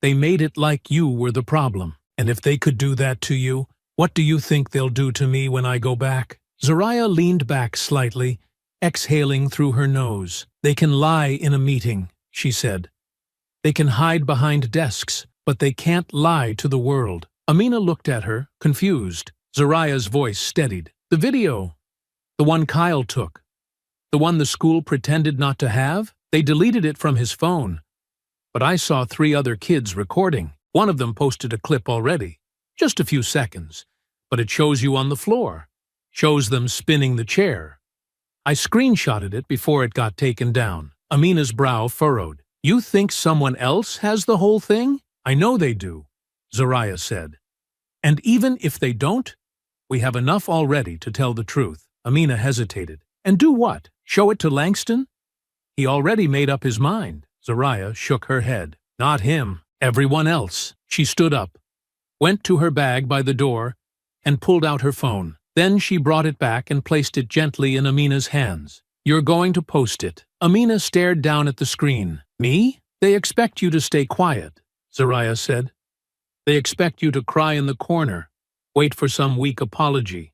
They made it like you were the problem. And if they could do that to you, what do you think they'll do to me when I go back? Zoraya leaned back slightly, exhaling through her nose. They can lie in a meeting, she said. They can hide behind desks, but they can't lie to the world. Amina looked at her, confused. Zoraya's voice steadied. The video. The one Kyle took. The one the school pretended not to have? They deleted it from his phone. But I saw 3 other kids recording. One of them posted a clip already. Just a few seconds. But it shows you on the floor. Shows them spinning the chair. I screenshotted it before it got taken down. Amina's brow furrowed. You think someone else has the whole thing? I know they do, Zoraya said. And even if they don't, we have enough already to tell the truth. Amina hesitated. And do what? Show it to Langston? He already made up his mind. Zoraya shook her head. Not him. Everyone else. She stood up, went to her bag by the door, and pulled out her phone. Then she brought it back and placed it gently in Amina's hands. You're going to post it. Amina stared down at the screen. Me? They expect you to stay quiet, Zoraya said. They expect you to cry in the corner, wait for some weak apology,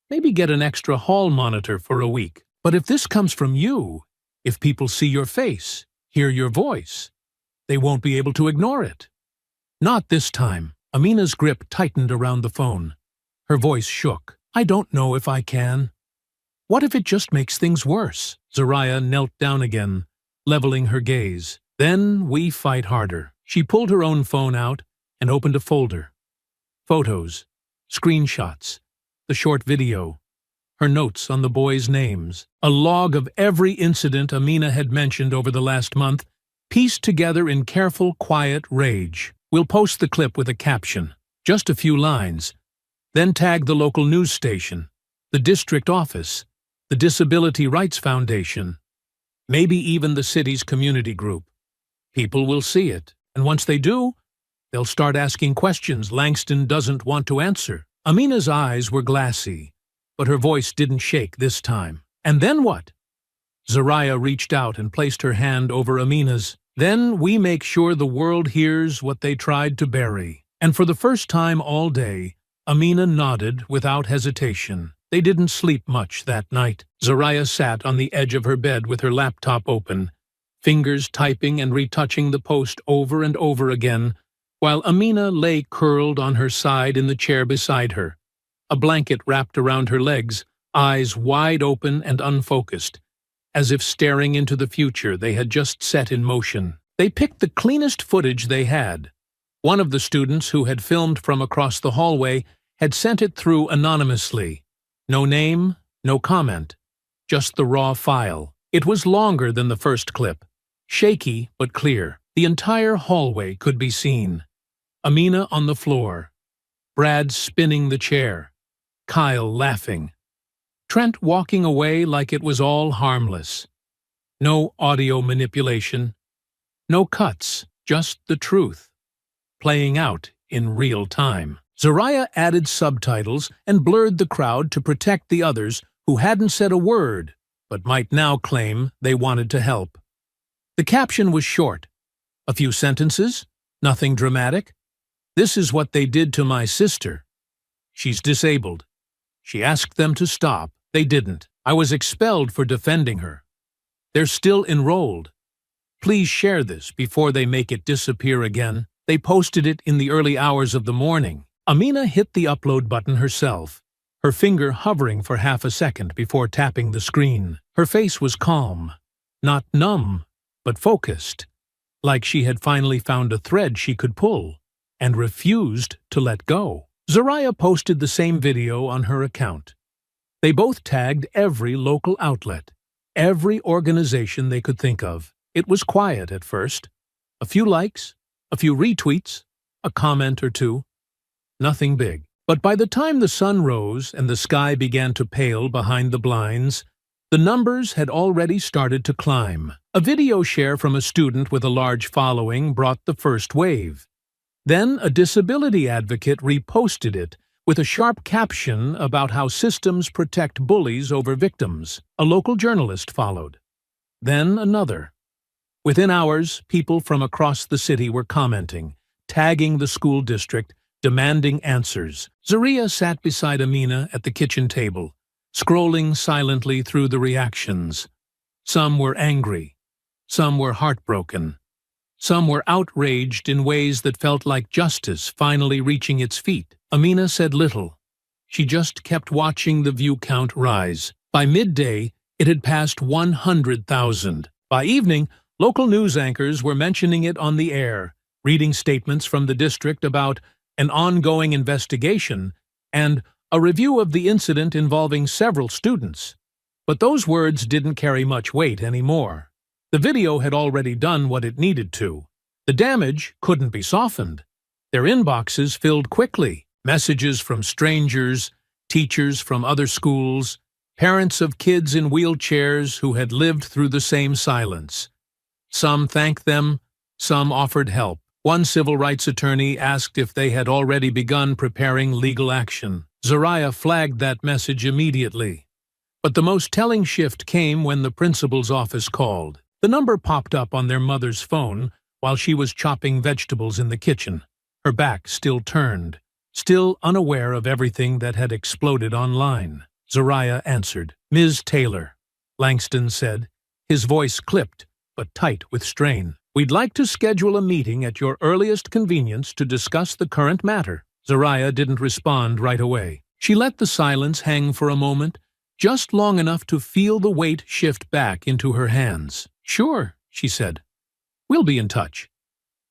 maybe get an extra hall monitor for a week. But if this comes from you, if people see your face, hear your voice, they won't be able to ignore it. Not this time. Amina's grip tightened around the phone. Her voice shook. I don't know if I can. What if it just makes things worse? Zoraya knelt down again, leveling her gaze. Then we fight harder. She pulled her own phone out and opened a folder. Photos, screenshots, the short video, her notes on the boys' names, a log of every incident Amina had mentioned over the last month, pieced together in careful, quiet rage. We'll post the clip with a caption, just a few lines, then tag the local news station, the district office, the Disability Rights Foundation, maybe even the city's community group. People will see it, and once they do, they'll start asking questions Langston doesn't want to answer. Amina's eyes were glassy, but her voice didn't shake this time. And then what? Zoraya reached out and placed her hand over Amina's. Then we make sure the world hears what they tried to bury. And for the first time all day, Amina nodded without hesitation. They didn't sleep much that night. Zoraya sat on the edge of her bed with her laptop open, fingers typing and retouching the post over and over again, while Amina lay curled on her side in the chair beside her, a blanket wrapped around her legs, eyes wide open and unfocused, as if staring into the future they had just set in motion. They picked the cleanest footage they had. One of the students who had filmed from across the hallway had sent it through anonymously. No name, no comment, just the raw file. It was longer than the first clip, shaky but clear. The entire hallway could be seen. Amina on the floor, Brad spinning the chair, Kyle laughing, Trent walking away like it was all harmless. No audio manipulation, no cuts, just the truth, playing out in real time. Zoraya added subtitles and blurred the crowd to protect the others who hadn't said a word, but might now claim they wanted to help. The caption was short. A few sentences, nothing dramatic. This is what they did to my sister. She's disabled. She asked them to stop. They didn't. I was expelled for defending her. They're still enrolled. Please share this before they make it disappear again. They posted it in the early hours of the morning. Amina hit the upload button herself, her finger hovering for half a second before tapping the screen. Her face was calm, not numb, but focused, like she had finally found a thread she could pull, and refused to let go. Zaraya posted the same video on her account. They both tagged every local outlet, every organization they could think of. It was quiet at first. A few likes, a few retweets, a comment or two. Nothing big. But by the time the sun rose and the sky began to pale behind the blinds, the numbers had already started to climb. A video share from a student with a large following brought the first wave. Then a disability advocate reposted it with a sharp caption about how systems protect bullies over victims. A local journalist followed. Then another. Within hours, people from across the city were commenting, tagging the school district, demanding answers. Zaraya sat beside Amina at the kitchen table, scrolling silently through the reactions. Some were angry. Some were heartbroken. Some were outraged in ways that felt like justice finally reaching its feet. Amina said little. She just kept watching the view count rise. By midday, it had passed 100,000. By evening, local news anchors were mentioning it on the air, reading statements from the district about an ongoing investigation and a review of the incident involving several students. But those words didn't carry much weight anymore. The video had already done what it needed to. The damage couldn't be softened. Their inboxes filled quickly. Messages from strangers, teachers from other schools, parents of kids in wheelchairs who had lived through the same silence. Some thanked them, some offered help. One civil rights attorney asked if they had already begun preparing legal action. Zaraya flagged that message immediately. But the most telling shift came when the principal's office called. The number popped up on their mother's phone while she was chopping vegetables in the kitchen, her back still turned, still unaware of everything that had exploded online. Zaraya answered. "Ms. Taylor," Langston said, his voice clipped but tight with strain. "We'd like to schedule a meeting at your earliest convenience to discuss the current matter." Zaraya didn't respond right away. She let the silence hang for a moment, just long enough to feel the weight shift back into her hands. "Sure," she said. "We'll be in touch.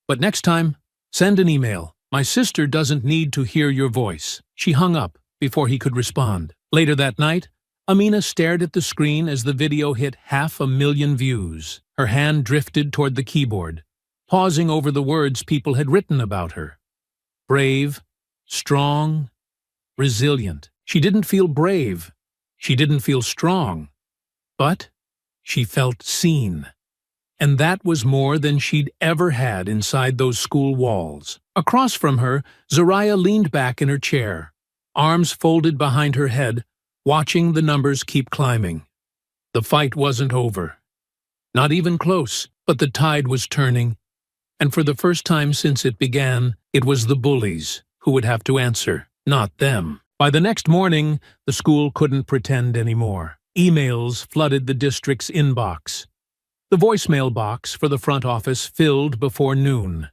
But next time, send an email. My sister doesn't need to hear your voice." She hung up before he could respond. Later that night, Amina stared at the screen as the video hit 500,000 views. Her hand drifted toward the keyboard, pausing over the words people had written about her. Brave, strong, resilient. She didn't feel brave. She didn't feel strong. But she felt seen. And that was more than she'd ever had inside those school walls. Across from her, Zaraya leaned back in her chair, arms folded behind her head, watching the numbers keep climbing. The fight wasn't over. Not even close, but the tide was turning. And for the first time since it began, it was the bullies who would have to answer, not them. By the next morning, the school couldn't pretend anymore. Emails flooded the district's inbox. The voicemail box for the front office filled before noon.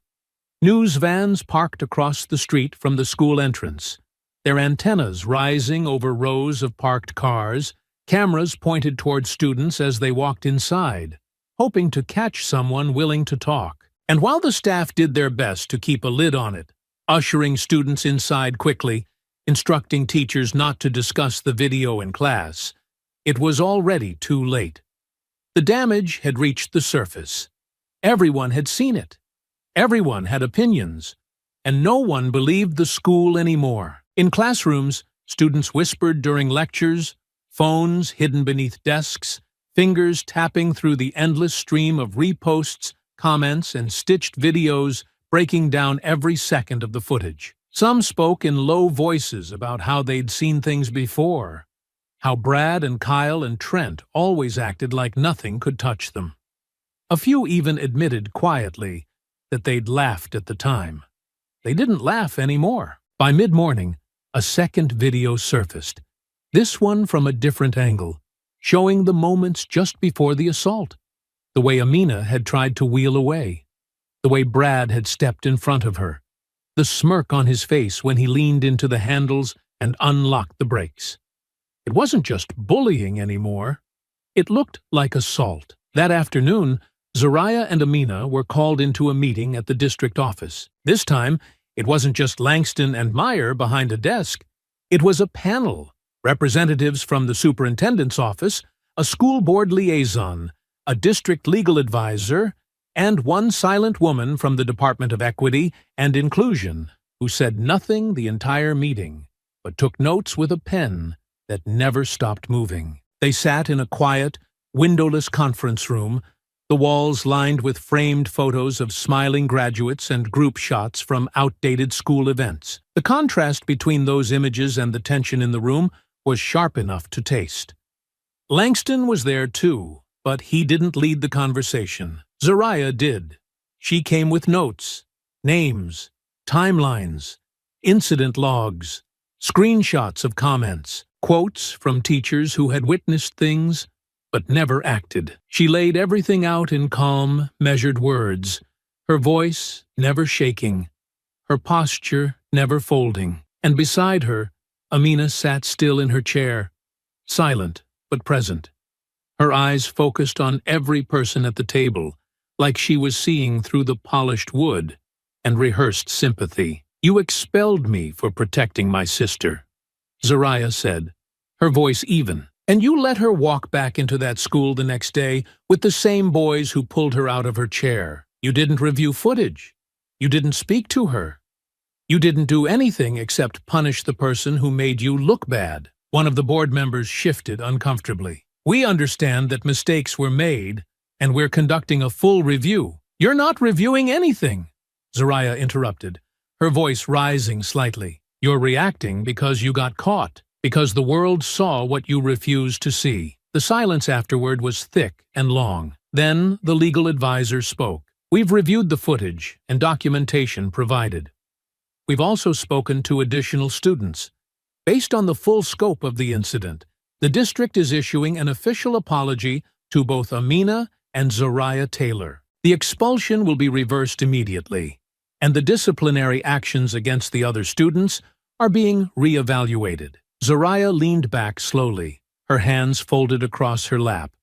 News vans parked across the street from the school entrance, their antennas rising over rows of parked cars, cameras pointed toward students as they walked inside, hoping to catch someone willing to talk. And while the staff did their best to keep a lid on it, ushering students inside quickly, instructing teachers not to discuss the video in class, it was already too late. The damage had reached the surface. Everyone had seen it. Everyone had opinions. And no one believed the school anymore. In classrooms, students whispered during lectures, phones hidden beneath desks, fingers tapping through the endless stream of reposts, comments, and stitched videos breaking down every second of the footage. Some spoke in low voices about how they'd seen things before, how Brad and Kyle and Trent always acted like nothing could touch them. A few even admitted quietly that they'd laughed at the time. They didn't laugh anymore. By mid-morning, a second video surfaced, this one from a different angle, showing the moments just before the assault. The way Amina had tried to wheel away. The way Brad had stepped in front of her. The smirk on his face when he leaned into the handles and unlocked the brakes. It wasn't just bullying anymore. It looked like assault. That afternoon, Zoraya and Amina were called into a meeting at the district office. This time, it wasn't just Langston and Meyer behind a desk. It was a panel. Representatives from the superintendent's office, a school board liaison, a district legal advisor, and one silent woman from the Department of Equity and Inclusion, who said nothing the entire meeting, but took notes with a pen that never stopped moving. They sat in a quiet, windowless conference room, the walls lined with framed photos of smiling graduates and group shots from outdated school events. The contrast between those images and the tension in the room was sharp enough to taste. Langston was there too, but he didn't lead the conversation. Zoraya did. She came with notes, names, timelines, incident logs, screenshots of comments, quotes from teachers who had witnessed things but never acted. She laid everything out in calm, measured words, her voice never shaking, her posture never folding. And beside her, Amina sat still in her chair, silent but present, her eyes focused on every person at the table, like she was seeing through the polished wood and rehearsed sympathy. "You expelled me for protecting my sister," Zoraya said, her voice even. "And you let her walk back into that school the next day with the same boys who pulled her out of her chair. You didn't review footage. You didn't speak to her. You didn't do anything except punish the person who made you look bad." One of the board members shifted uncomfortably. "We understand that mistakes were made, and we're conducting a full review." "You're not reviewing anything," Zoraya interrupted, her voice rising slightly. "You're reacting because you got caught, because the world saw what you refused to see." The silence afterward was thick and long. Then the legal advisor spoke. "We've reviewed the footage and documentation provided. We've also spoken to additional students. Based on the full scope of the incident, the district is issuing an official apology to both Amina and Zoraya Taylor. The expulsion will be reversed immediately, and the disciplinary actions against the other students are being re-evaluated." Zoraya leaned back slowly, her hands folded across her lap.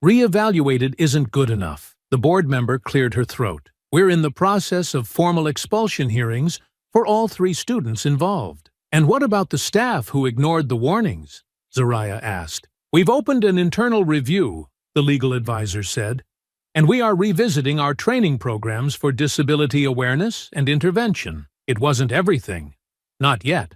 "Re-evaluated isn't good enough." The board member cleared her throat. "We're in the process of formal expulsion hearings for all 3 students involved." "And what about the staff who ignored the warnings?" Zoraya asked. "We've opened an internal review," the legal advisor said, "and we are revisiting our training programs for disability awareness and intervention." It wasn't everything. Not yet.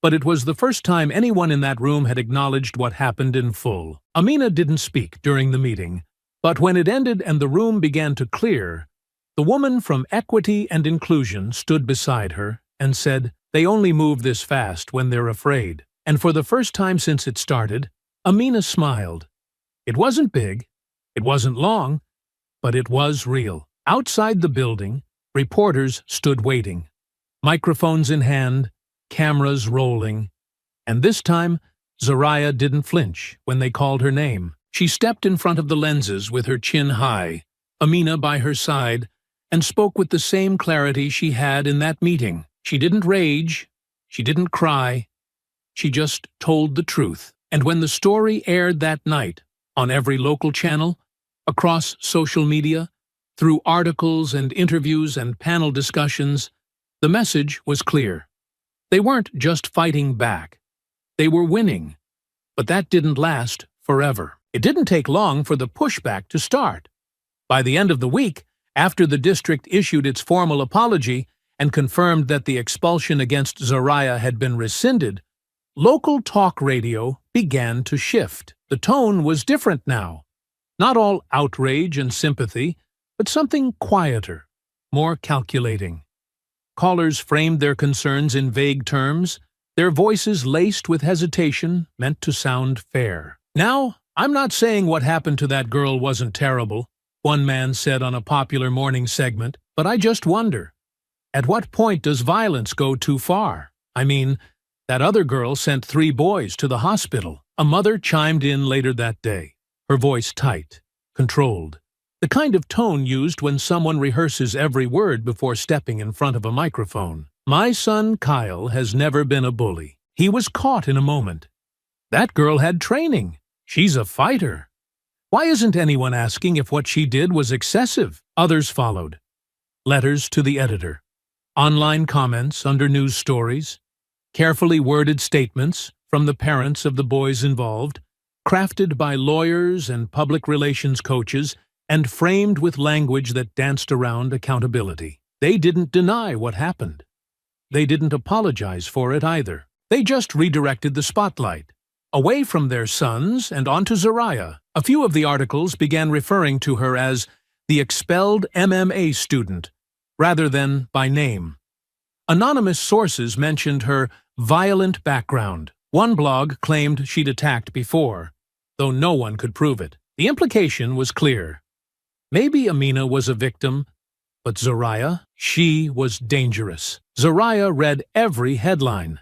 But it was the first time anyone in that room had acknowledged what happened in full. Amina didn't speak during the meeting, but when it ended and the room began to clear, the woman from Equity and Inclusion stood beside her and said, "They only move this fast when they're afraid." And for the first time since it started, Amina smiled. It wasn't big, it wasn't long, but it was real. Outside the building, reporters stood waiting, microphones in hand, cameras rolling, and this time Zoraya didn't flinch when they called her name. She stepped in front of the lenses with her chin high, Amina by her side, and spoke with the same clarity she had in that meeting. She didn't rage, she didn't cry, she just told the truth. And when the story aired that night, on every local channel, across social media, through articles and interviews and panel discussions, the message was clear. They weren't just fighting back. They were winning. But that didn't last forever. It didn't take long for the pushback to start. By the end of the week, after the district issued its formal apology and confirmed that the expulsion against Zoraya had been rescinded, local talk radio began to shift. The tone was different now. Not all outrage and sympathy, but something quieter, more calculating. Callers framed their concerns in vague terms, their voices laced with hesitation meant to sound fair. "Now, I'm not saying what happened to that girl wasn't terrible," one man said on a popular morning segment, "but I just wonder, at what point does violence go too far? I mean, that other girl sent 3 boys to the hospital." A mother chimed in later that day, her voice tight, controlled. The kind of tone used when someone rehearses every word before stepping in front of a microphone. My son Kyle has never been a bully. He was caught in a moment. That girl had training. She's a fighter. Why isn't anyone asking if what she did was excessive? Others followed. Letters to the editor. Online comments under news stories. Carefully worded statements from the parents of the boys involved, crafted by lawyers and public relations coaches, and framed with language that danced around accountability. They didn't deny what happened. They didn't apologize for it either. They just redirected the spotlight away from their sons and onto Zariah. A few of the articles began referring to her as the expelled MMA student, rather than by name. Anonymous sources mentioned her violent background. One blog claimed she'd attacked before, though no one could prove it. The implication was clear. Maybe Amina was a victim, but Zariah, she was dangerous. Zariah read every headline.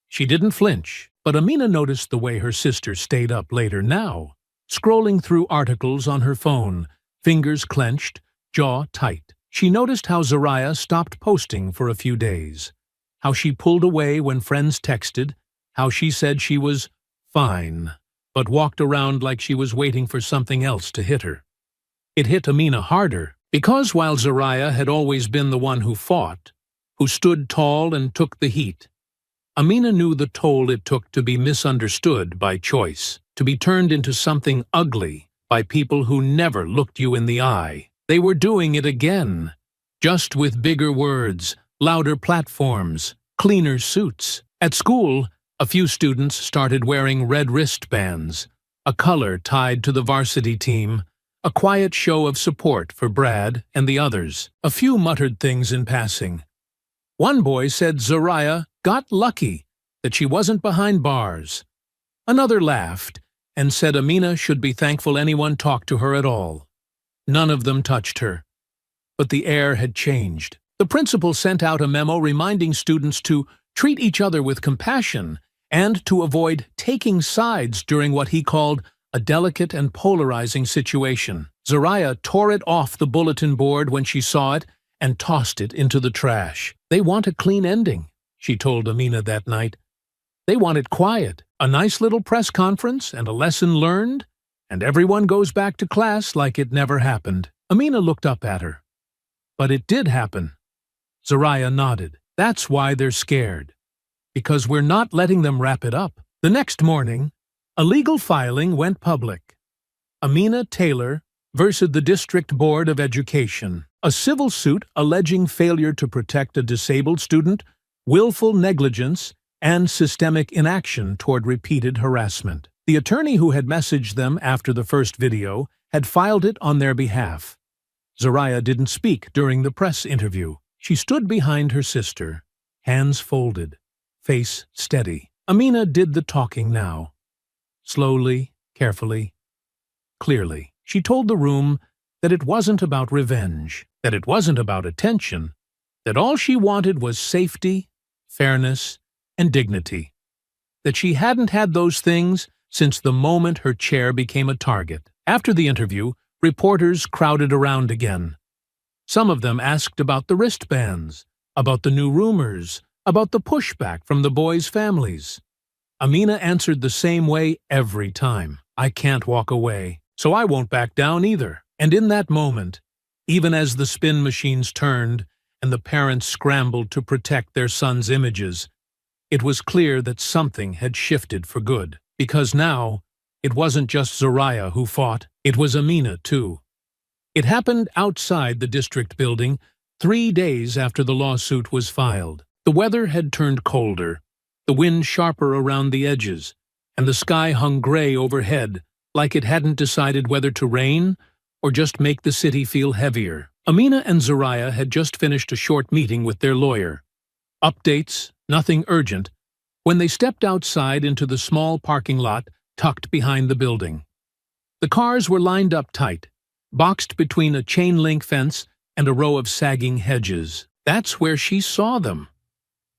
She didn't flinch, but Amina noticed the way her sister stayed up later now, scrolling through articles on her phone, fingers clenched, jaw tight. She noticed how Zariah stopped posting for a few days, how she pulled away when friends texted, how she said she was fine, but walked around like she was waiting for something else to hit her. It hit Amina harder, because while Zariah had always been the one who fought, who stood tall and took the heat, Amina knew the toll it took to be misunderstood by choice, to be turned into something ugly by people who never looked you in the eye. They were doing it again, just with bigger words, louder platforms, cleaner suits. At school, a few students started wearing red wristbands, a color tied to the varsity team, a quiet show of support for Brad and the others. A few muttered things in passing. One boy said Zariah got lucky that she wasn't behind bars. Another laughed and said Amina should be thankful anyone talked to her at all. None of them touched her. But the air had changed. The principal sent out a memo reminding students to treat each other with compassion and to avoid taking sides during what he called a delicate and polarizing situation. Zariah tore it off the bulletin board when she saw it and tossed it into the trash. They want a clean ending, she told Amina that night. They want it quiet, a nice little press conference and a lesson learned, and everyone goes back to class like it never happened. Amina looked up at her. But it did happen. Zariah nodded. That's why they're scared. Because we're not letting them wrap it up. The next morning, a legal filing went public. Amina Taylor versus the District Board of Education. A civil suit alleging failure to protect a disabled student, willful negligence, and systemic inaction toward repeated harassment. The attorney who had messaged them after the first video had filed it on their behalf. Zariah didn't speak during the press interview. She stood behind her sister, hands folded, face steady. Amina did the talking now. Slowly, carefully, clearly. She told the room that it wasn't about revenge, that it wasn't about attention, that all she wanted was safety, fairness, and dignity. That she hadn't had those things since the moment her chair became a target. After the interview, reporters crowded around again. Some of them asked about the wristbands, about the new rumors, about the pushback from the boys' families. Amina answered the same way every time. I can't walk away, so I won't back down either. And in that moment, even as the spin machines turned and the parents scrambled to protect their sons' images, it was clear that something had shifted for good. Because now, it wasn't just Zariah who fought, it was Amina too. It happened outside the district building 3 days after the lawsuit was filed. The weather had turned colder, the wind sharper around the edges, and the sky hung gray overhead, like it hadn't decided whether to rain or just make the city feel heavier. Amina and Zariah had just finished a short meeting with their lawyer. Updates, nothing urgent, when they stepped outside into the small parking lot tucked behind the building. The cars were lined up tight, boxed between a chain-link fence and a row of sagging hedges. That's where she saw them.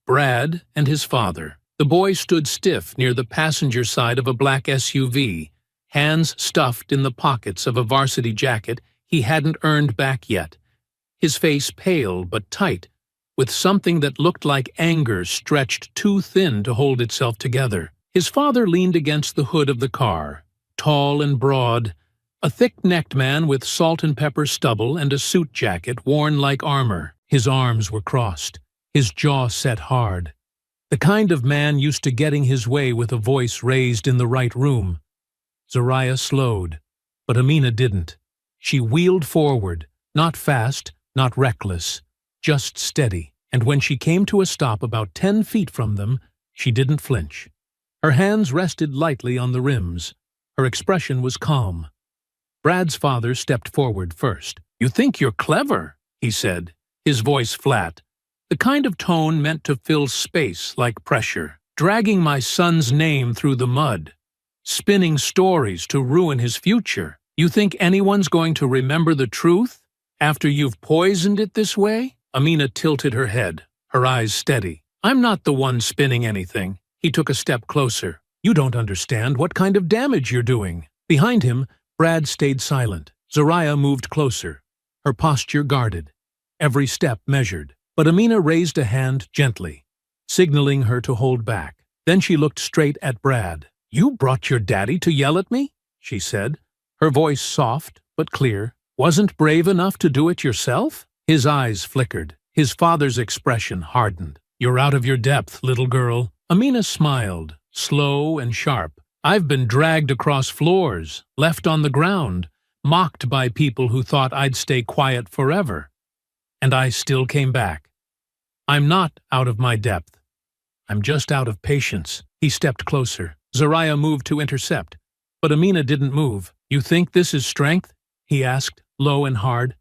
Brad and his father. The boy stood stiff near the passenger side of a black SUV, hands stuffed in the pockets of a varsity jacket he hadn't earned back yet, his face pale but tight, with something that looked like anger stretched too thin to hold itself together. His father leaned against the hood of the car, tall and broad, a thick-necked man with salt and pepper stubble and a suit jacket worn like armor. His arms were crossed, his jaw set hard. The kind of man used to getting his way with a voice raised in the right room. Zoraya slowed, but Amina didn't. She wheeled forward, not fast, not reckless, just steady, and when she came to a stop about 10 feet from them, she didn't flinch. Her hands rested lightly on the rims. Her expression was calm. Brad's father stepped forward first. "You think you're clever," he said, his voice flat, the kind of tone meant to fill space like pressure. "Dragging my son's name through the mud, spinning stories to ruin his future. You think anyone's going to remember the truth after you've poisoned it this way?" Amina tilted her head, her eyes steady. "I'm not the one spinning anything." He took a step closer. "You don't understand what kind of damage you're doing." Behind him, Brad stayed silent. Zoraya moved closer, her posture guarded, every step measured. But Amina raised a hand gently, signaling her to hold back. Then she looked straight at Brad. "You brought your daddy to yell at me?" she said, her voice soft but clear. "Wasn't brave enough to do it yourself?" His eyes flickered. His father's expression hardened. "You're out of your depth, little girl." Amina smiled, slow and sharp. "I've been dragged across floors, left on the ground, mocked by people who thought I'd stay quiet forever. And I still came back. I'm not out of my depth. I'm just out of patience." He stepped closer. Zoraya moved to intercept, but Amina didn't move. "You think this is strength?" he asked, low and hard.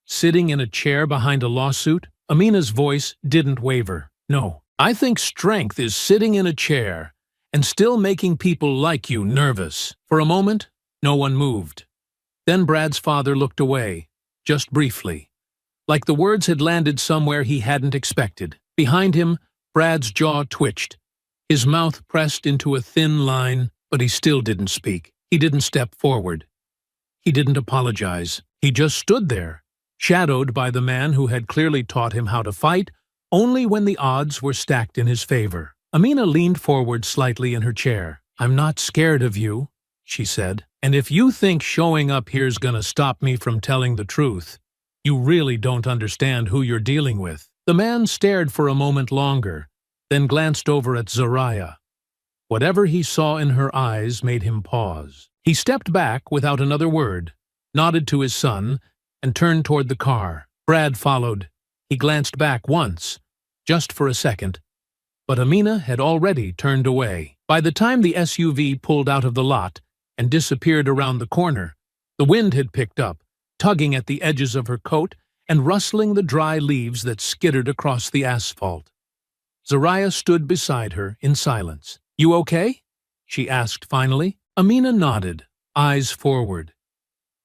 "Sitting in a chair behind a lawsuit?" Amina's voice didn't waver. "No, I think strength is sitting in a chair and still making people like you nervous." For a moment, no one moved. Then Brad's father looked away, just briefly, like the words had landed somewhere he hadn't expected. Behind him, Brad's jaw twitched. His mouth pressed into a thin line, but he still didn't speak. He didn't step forward. He didn't apologize. He just stood there, shadowed by the man who had clearly taught him how to fight only when the odds were stacked in his favor. Amina leaned forward slightly in her chair. "I'm not scared of you," she said. "And if you think showing up here's gonna stop me from telling the truth, you really don't understand who you're dealing with." The man stared for a moment longer, then glanced over at Zoraya. Whatever he saw in her eyes made him pause. He stepped back without another word, nodded to his son, and turned toward the car. Brad followed. He glanced back once, just for a second, but Amina had already turned away. By the time the SUV pulled out of the lot and disappeared around the corner, the wind had picked up, tugging at the edges of her coat and rustling the dry leaves that skittered across the asphalt. Zoraya stood beside her in silence. "You okay?" she asked finally. Amina nodded, eyes forward.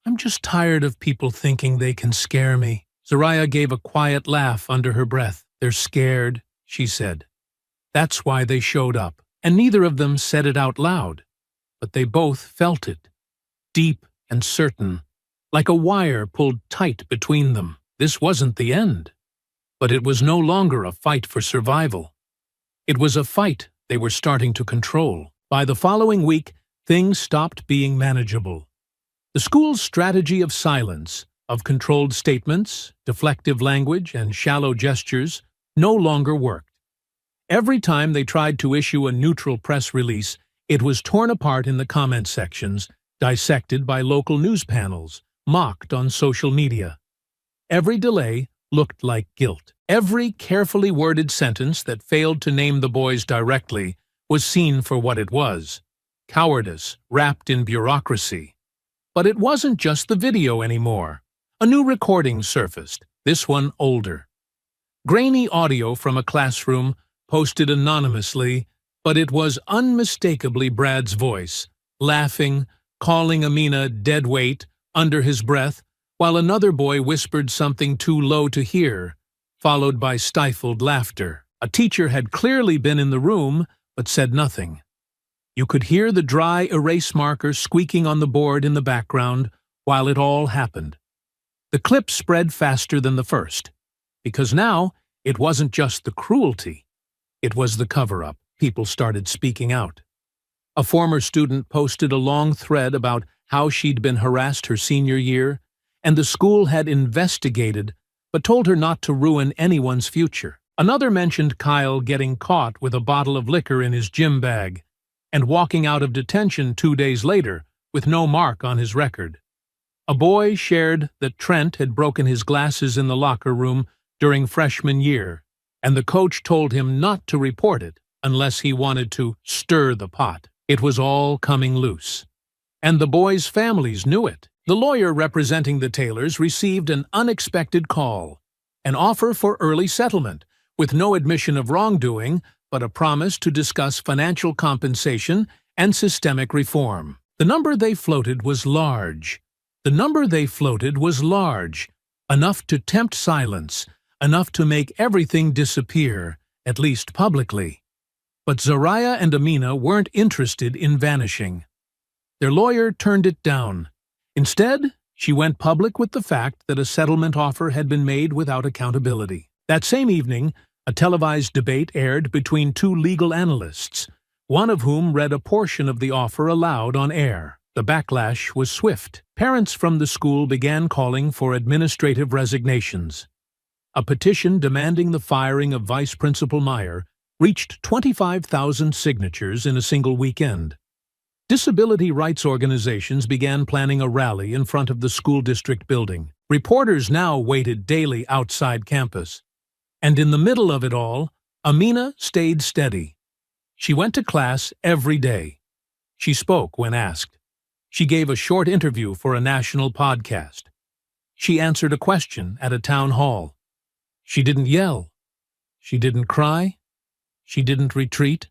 "I'm just tired of people thinking they can scare me." Zoraya gave a quiet laugh under her breath. "They're scared," she said. "That's why they showed up." And neither of them said it out loud, but they both felt it, deep and certain, like a wire pulled tight between them. This wasn't the end, but it was no longer a fight for survival. It was a fight they were starting to control. By the following week, things stopped being manageable. The school's strategy of silence, of controlled statements, deflective language, and shallow gestures no longer worked. Every time they tried to issue a neutral press release, it was torn apart in the comment sections, dissected by local news panels, mocked on social media. Every delay looked like guilt. Every carefully worded sentence that failed to name the boys directly was seen for what it was: cowardice wrapped in bureaucracy. But it wasn't just the video anymore. A new recording surfaced, this one older. Grainy audio from a classroom, posted anonymously, but it was unmistakably Brad's voice, laughing, calling Amina deadweight under his breath, while another boy whispered something too low to hear, followed by stifled laughter. A teacher had clearly been in the room, but said nothing. You could hear the dry erase marker squeaking on the board in the background while it all happened. The clip spread faster than the first, because now it wasn't just the cruelty, it was the cover-up. People started speaking out. A former student posted a long thread about how she'd been harassed her senior year, and the school had investigated but told her not to ruin anyone's future. Another mentioned Kyle getting caught with a bottle of liquor in his gym bag and walking out of detention 2 days later with no mark on his record. A boy shared that Trent had broken his glasses in the locker room during freshman year, and the coach told him not to report it unless he wanted to stir the pot. It was all coming loose. And the boys' families knew it. The lawyer representing the Taylors received an unexpected call, an offer for early settlement, with no admission of wrongdoing, but a promise to discuss financial compensation and systemic reform. The number they floated was large. Enough to tempt silence, enough to make everything disappear, at least publicly. But Zariah and Amina weren't interested in vanishing. Their lawyer turned it down. Instead, she went public with the fact that a settlement offer had been made without accountability. That same evening, a televised debate aired between two legal analysts, one of whom read a portion of the offer aloud on air. The backlash was swift. Parents from the school began calling for administrative resignations. A petition demanding the firing of Vice Principal Meyer reached 25,000 signatures in a single weekend. Disability rights organizations began planning a rally in front of the school district building. Reporters now waited daily outside campus. And in the middle of it all, Amina stayed steady. She went to class every day. She spoke when asked. She gave a short interview for a national podcast. She answered a question at a town hall. She didn't yell. She didn't cry. She didn't retreat.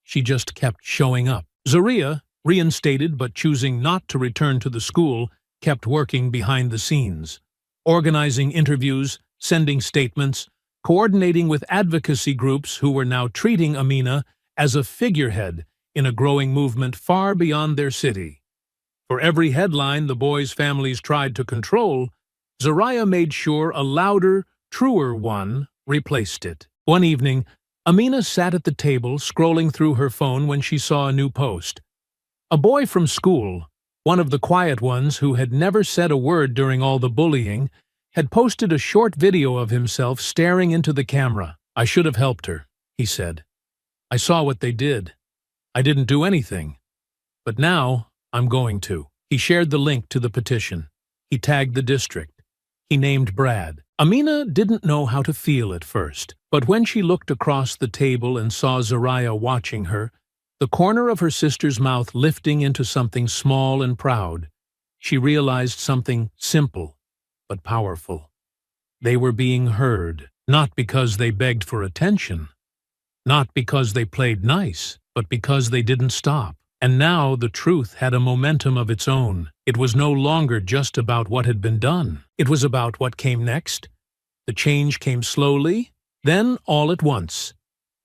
She just kept showing up. Zariah, reinstated but choosing not to return to the school, kept working behind the scenes, organizing interviews, sending statements, coordinating with advocacy groups who were now treating Amina as a figurehead in a growing movement far beyond their city. For every headline the boys' families tried to control, Zariah made sure a louder, truer one replaced it. One evening, Amina sat at the table scrolling through her phone when she saw a new post. A boy from school, one of the quiet ones who had never said a word during all the bullying, had posted a short video of himself staring into the camera. "I should have helped her," he said. "I saw what they did. I didn't do anything. But now I'm going to." He shared the link to the petition. He tagged the district. He named Brad. Amina didn't know how to feel at first, but when she looked across the table and saw Zariah watching her, the corner of her sister's mouth lifting into something small and proud, she realized something simple but powerful. They were being heard, not because they begged for attention, not because they played nice, but because they didn't stop. And now the truth had a momentum of its own. It was no longer just about what had been done. It was about what came next. The change came slowly, then all at once.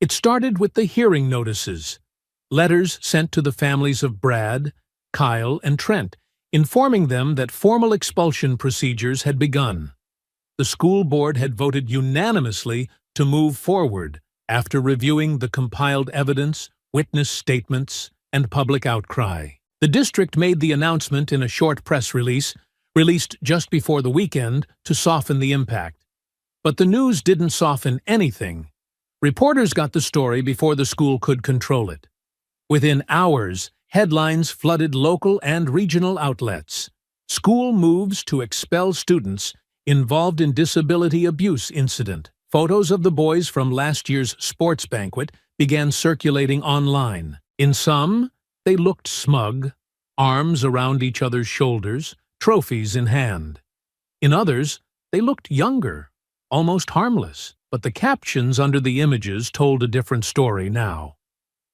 It started with the hearing notices, letters sent to the families of Brad, Kyle, and Trent, informing them that formal expulsion procedures had begun. The school board had voted unanimously to move forward after reviewing the compiled evidence, witness statements, and public outcry. The district made the announcement in a short press release, released just before the weekend, to soften the impact. But the news didn't soften anything. Reporters got the story before the school could control it. Within hours, headlines flooded local and regional outlets. School moves to expel students involved in disability abuse incident. Photos of the boys from last year's sports banquet began circulating online. In some, they looked smug, arms around each other's shoulders, trophies in hand. In others, they looked younger, almost harmless. But the captions under the images told a different story now.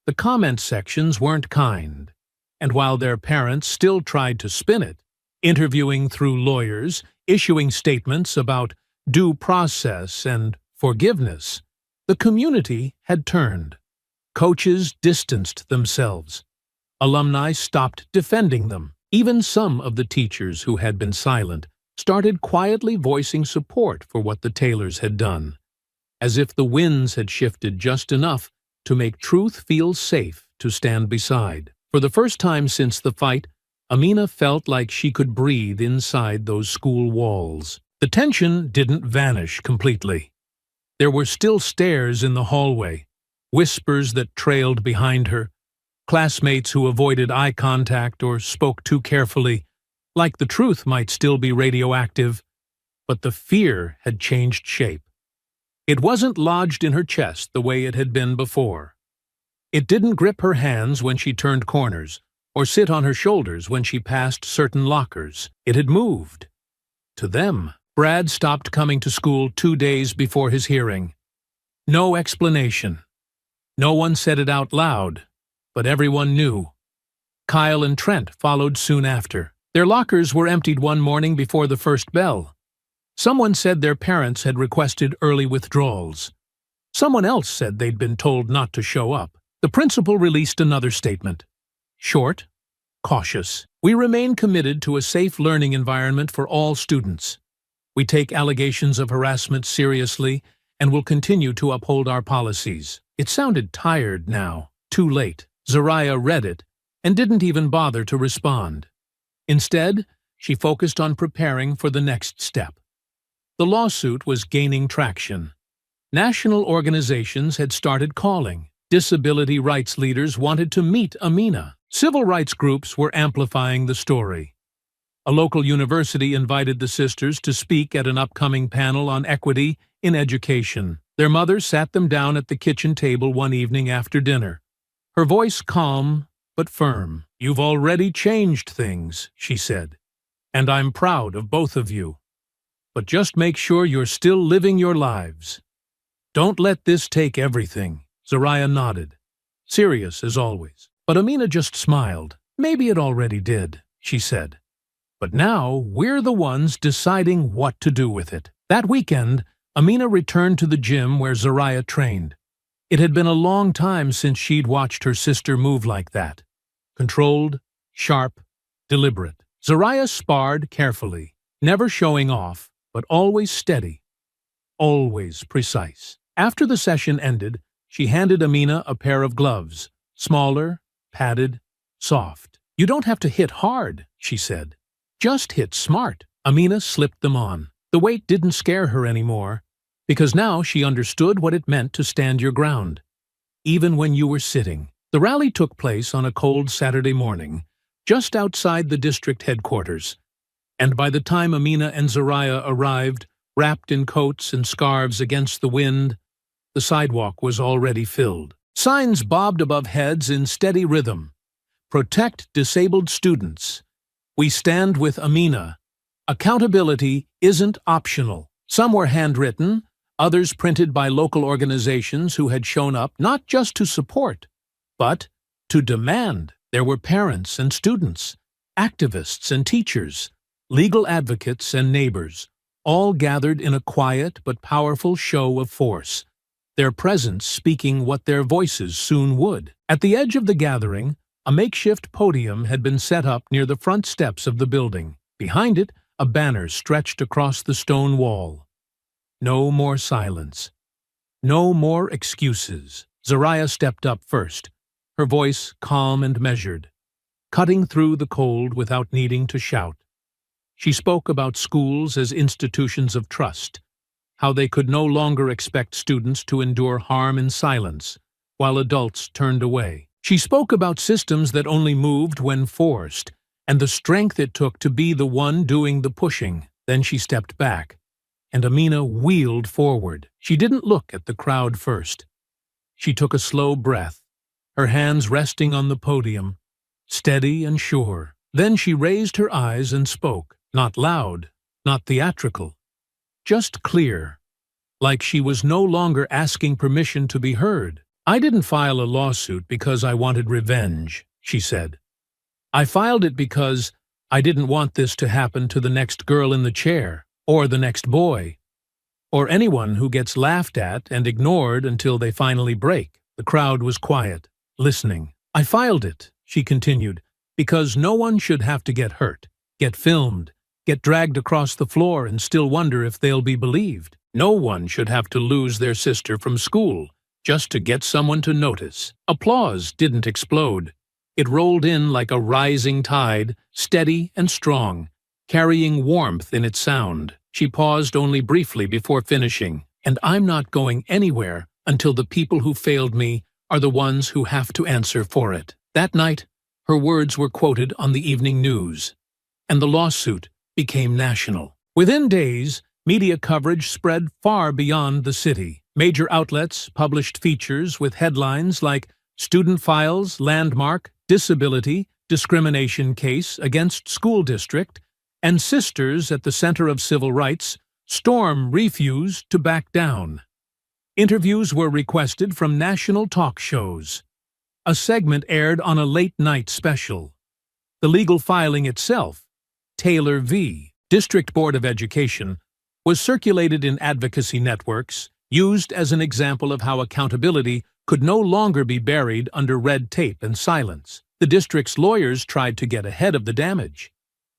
The comment sections weren't kind, and while their parents still tried to spin it, interviewing through lawyers, issuing statements about due process and forgiveness, the community had turned. Coaches distanced themselves. Alumni stopped defending them. Even some of the teachers who had been silent started quietly voicing support for what the Taylors had done, as if the winds had shifted just enough to make Truth feel safe to stand beside. For the first time since the fight, Amina felt like she could breathe inside those school walls. The tension didn't vanish completely. There were still stares in the hallway, whispers that trailed behind her, classmates who avoided eye contact or spoke too carefully, like the truth might still be radioactive, but the fear had changed shape. It wasn't lodged in her chest the way it had been before. It didn't grip her hands when she turned corners, or sit on her shoulders when she passed certain lockers. It had moved. To them. Brad stopped coming to school 2 days before his hearing. No explanation. No one said it out loud, but everyone knew. Kyle and Trent followed soon after. Their lockers were emptied one morning before the first bell. Someone said their parents had requested early withdrawals. Someone else said they'd been told not to show up. The principal released another statement. Short, cautious. We remain committed to a safe learning environment for all students. We take allegations of harassment seriously and will continue to uphold our policies. It sounded tired now, too late. Zariah read it and didn't even bother to respond. Instead, she focused on preparing for the next step. The lawsuit was gaining traction. National organizations had started calling. Disability rights leaders wanted to meet Amina. Civil rights groups were amplifying the story. A local university invited the sisters to speak at an upcoming panel on equity in education. Their mother sat them down at the kitchen table one evening after dinner. Her voice calm but firm. "You've already changed things," she said, "and I'm proud of both of you. But just make sure you're still living your lives. Don't let this take everything." Zariah nodded, serious as always. But Amina just smiled. "Maybe it already did," she said. "But now we're the ones deciding what to do with it." That weekend, Amina returned to the gym where Zariah trained. It had been a long time since she'd watched her sister move like that. Controlled, sharp, deliberate. Zariah sparred carefully, never showing off, but always steady, always precise. After the session ended, she handed Amina a pair of gloves, smaller, padded, soft. "You don't have to hit hard," she said. "Just hit smart." Amina slipped them on. The weight didn't scare her anymore, because now she understood what it meant to stand your ground, even when you were sitting. The rally took place on a cold Saturday morning, just outside the district headquarters, and by the time Amina and Zariah arrived, wrapped in coats and scarves against the wind, the sidewalk was already filled. Signs bobbed above heads in steady rhythm. "Protect disabled students." "We stand with Amina." "Accountability isn't optional." Some were handwritten, others printed by local organizations who had shown up not just to support, but to demand. There were parents and students, activists and teachers, legal advocates and neighbors, all gathered in a quiet but powerful show of force, their presence speaking what their voices soon would. At the edge of the gathering, a makeshift podium had been set up near the front steps of the building. Behind it, a banner stretched across the stone wall. No more silence. No more excuses. Zariah stepped up first, her voice calm and measured, cutting through the cold without needing to shout. She spoke about schools as institutions of trust, how they could no longer expect students to endure harm in silence, while adults turned away. She spoke about systems that only moved when forced, and the strength it took to be the one doing the pushing. Then she stepped back, and Amina wheeled forward. She didn't look at the crowd first. She took a slow breath, her hands resting on the podium, steady and sure. Then she raised her eyes and spoke, not loud, not theatrical, just clear, like she was no longer asking permission to be heard. "I didn't file a lawsuit because I wanted revenge," she said. "I filed it because I didn't want this to happen to the next girl in the chair, or the next boy, or anyone who gets laughed at and ignored until they finally break." The crowd was quiet, listening. "I filed it," she continued, "because no one should have to get hurt, get filmed, get dragged across the floor and still wonder if they'll be believed. No one should have to lose their sister from school just to get someone to notice. Applause didn't explode. It rolled in like a rising tide, steady and strong, carrying warmth in its sound. She paused only briefly before finishing. And I'm not going anywhere until the people who failed me are the ones who have to answer for it. That night, her words were quoted on the evening news, and the lawsuit became national. Within days, media coverage spread far beyond the city. Major outlets published features with headlines like "Student Files Landmark Disability Discrimination Case Against School District" and "Sisters at the Center of Civil Rights Storm Refused to Back Down." Interviews were requested from national talk shows. A segment aired on a late-night special. The legal filing itself, Taylor v. District Board of Education, was circulated in advocacy networks, used as an example of how accountability could no longer be buried under red tape and silence. The district's lawyers tried to get ahead of the damage.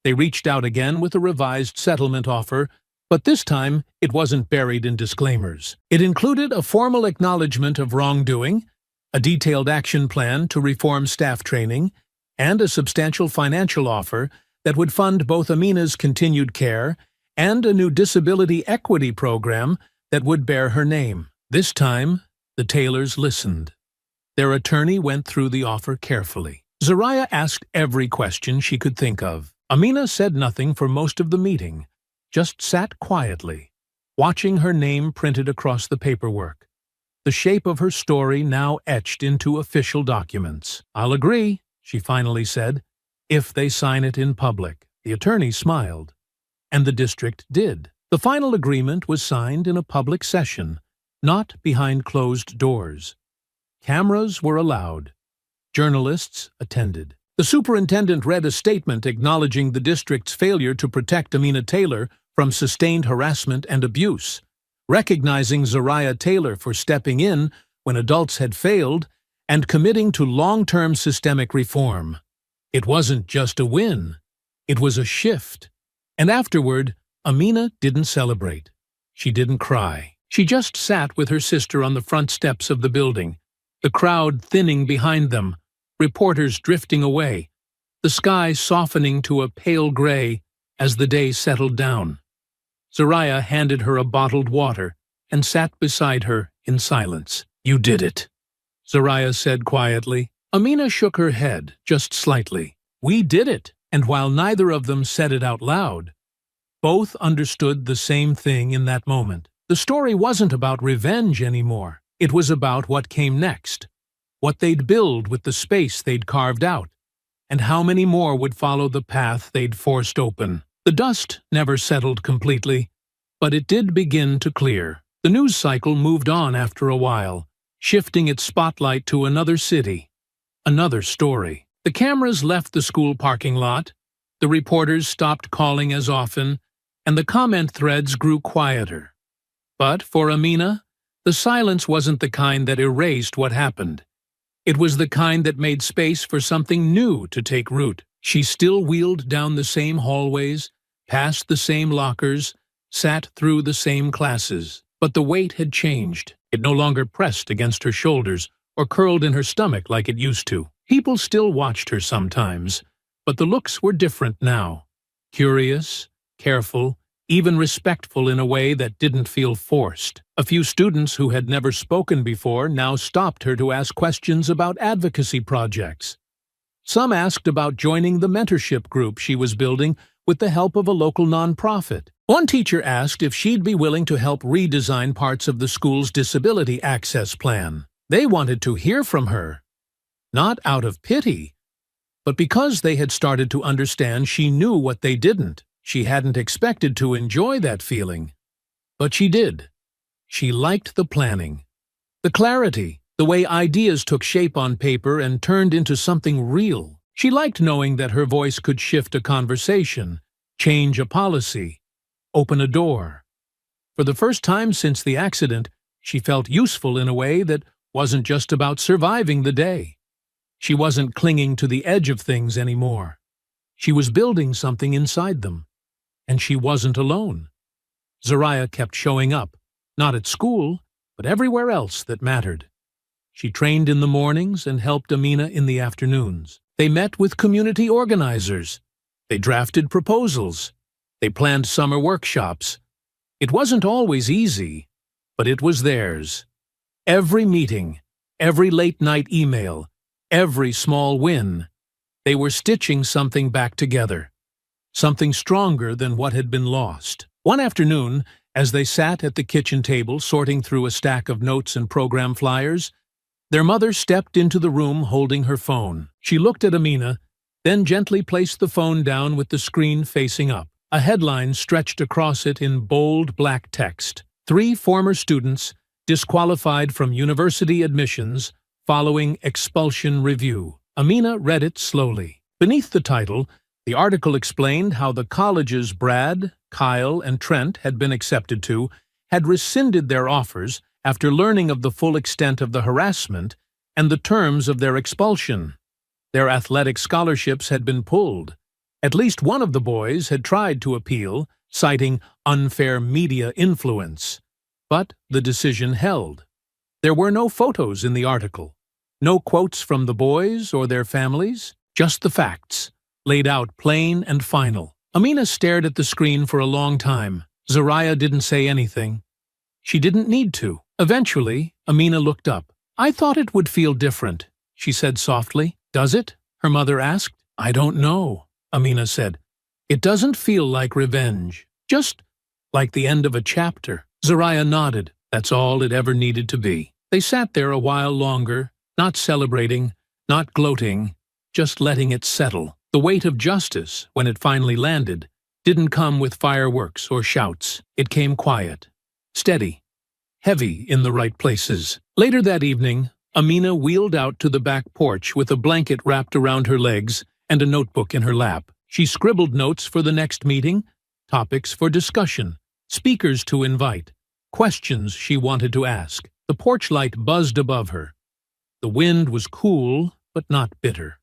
They reached out again with a revised settlement offer, but this time it wasn't buried in disclaimers. It included a formal acknowledgement of wrongdoing, a detailed action plan to reform staff training, and a substantial financial offer that would fund both Amina's continued care and a new disability equity program that would bear her name. This time, the Taylors listened. Their attorney went through the offer carefully. Zoraya asked every question she could think of. Amina said nothing for most of the meeting, just sat quietly, watching her name printed across the paperwork, the shape of her story now etched into official documents. "I'll agree," she finally said, "if they sign it in public." The attorney smiled, and the district did. The final agreement was signed in a public session, not behind closed doors. Cameras were allowed. Journalists attended. The superintendent read a statement acknowledging the district's failure to protect Amina Taylor from sustained harassment and abuse, recognizing Zoraya Taylor for stepping in when adults had failed and committing to long-term systemic reform. It wasn't just a win, it was a shift. And afterward, Amina didn't celebrate. She didn't cry. She just sat with her sister on the front steps of the building, the crowd thinning behind them, reporters drifting away, the sky softening to a pale gray as the day settled down. Zoraya handed her a bottled water and sat beside her in silence. "You did it," Zoraya said quietly. Amina shook her head, just slightly. "We did it," and while neither of them said it out loud, both understood the same thing in that moment. The story wasn't about revenge anymore. It was about what came next, what they'd build with the space they'd carved out, and how many more would follow the path they'd forced open. The dust never settled completely, but it did begin to clear. The news cycle moved on after a while, shifting its spotlight to another city, another story. The cameras left the school parking lot, the reporters stopped calling as often, and the comment threads grew quieter. But for Amina, the silence wasn't the kind that erased what happened. It was the kind that made space for something new to take root. She still wheeled down the same hallways, past the same lockers, sat through the same classes. But the weight had changed. It no longer pressed against her shoulders or curled in her stomach like it used to. People still watched her sometimes, but the looks were different now. Curious, careful, even respectful in a way that didn't feel forced. A few students who had never spoken before now stopped her to ask questions about advocacy projects. Some asked about joining the mentorship group she was building with the help of a local nonprofit. One teacher asked if she'd be willing to help redesign parts of the school's disability access plan. They wanted to hear from her, not out of pity, but because they had started to understand she knew what they didn't. She hadn't expected to enjoy that feeling, but she did. She liked the planning, the clarity, the way ideas took shape on paper and turned into something real. She liked knowing that her voice could shift a conversation, change a policy, open a door. For the first time since the accident, she felt useful in a way that wasn't just about surviving the day. She wasn't clinging to the edge of things anymore. She was building something inside them. and she wasn't alone. Zariah kept showing up, not at school, but everywhere else that mattered. She trained in the mornings and helped Amina in the afternoons. They met with community organizers. They drafted proposals. They planned summer workshops. It wasn't always easy, but it was theirs. Every meeting, every late-night email, every small win, they were stitching something back together, something stronger than what had been lost. One afternoon, as they sat at the kitchen table sorting through a stack of notes and program flyers, their mother stepped into the room holding her phone. She looked at Amina, then gently placed the phone down with the screen facing up. A headline stretched across it in bold black text. 3 former students disqualified from university admissions following expulsion review. Amina read it slowly. Beneath the title, the article explained how the colleges Brad, Kyle, and Trent had been accepted to had rescinded their offers after learning of the full extent of the harassment and the terms of their expulsion. Their athletic scholarships had been pulled. At least one of the boys had tried to appeal, citing unfair media influence. But the decision held. There were no photos in the article, no quotes from the boys or their families, just the facts, laid out plain and final. Amina stared at the screen for a long time. Zariah didn't say anything. She didn't need to. Eventually, Amina looked up. "I thought it would feel different," she said softly. "Does it?" her mother asked. "I don't know," Amina said. "It doesn't feel like revenge, just like the end of a chapter." Zariah nodded. That's all it ever needed to be. They sat there a while longer, not celebrating, not gloating, just letting it settle. The weight of justice, when it finally landed, didn't come with fireworks or shouts. It came quiet, steady, heavy in the right places. Later that evening, Amina wheeled out to the back porch with a blanket wrapped around her legs and a notebook in her lap. She scribbled notes for the next meeting, topics for discussion, speakers to invite, questions she wanted to ask. The porch light buzzed above her. The wind was cool, but not bitter.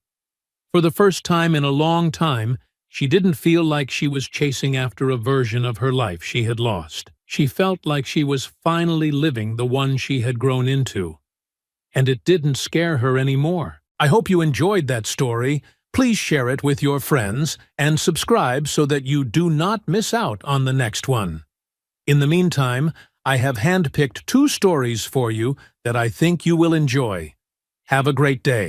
For the first time in a long time, she didn't feel like she was chasing after a version of her life she had lost. She felt like she was finally living the one she had grown into. And it didn't scare her anymore. I hope you enjoyed that story. Please share it with your friends and subscribe so that you do not miss out on the next one. In the meantime, I have handpicked 2 stories for you that I think you will enjoy. Have a great day.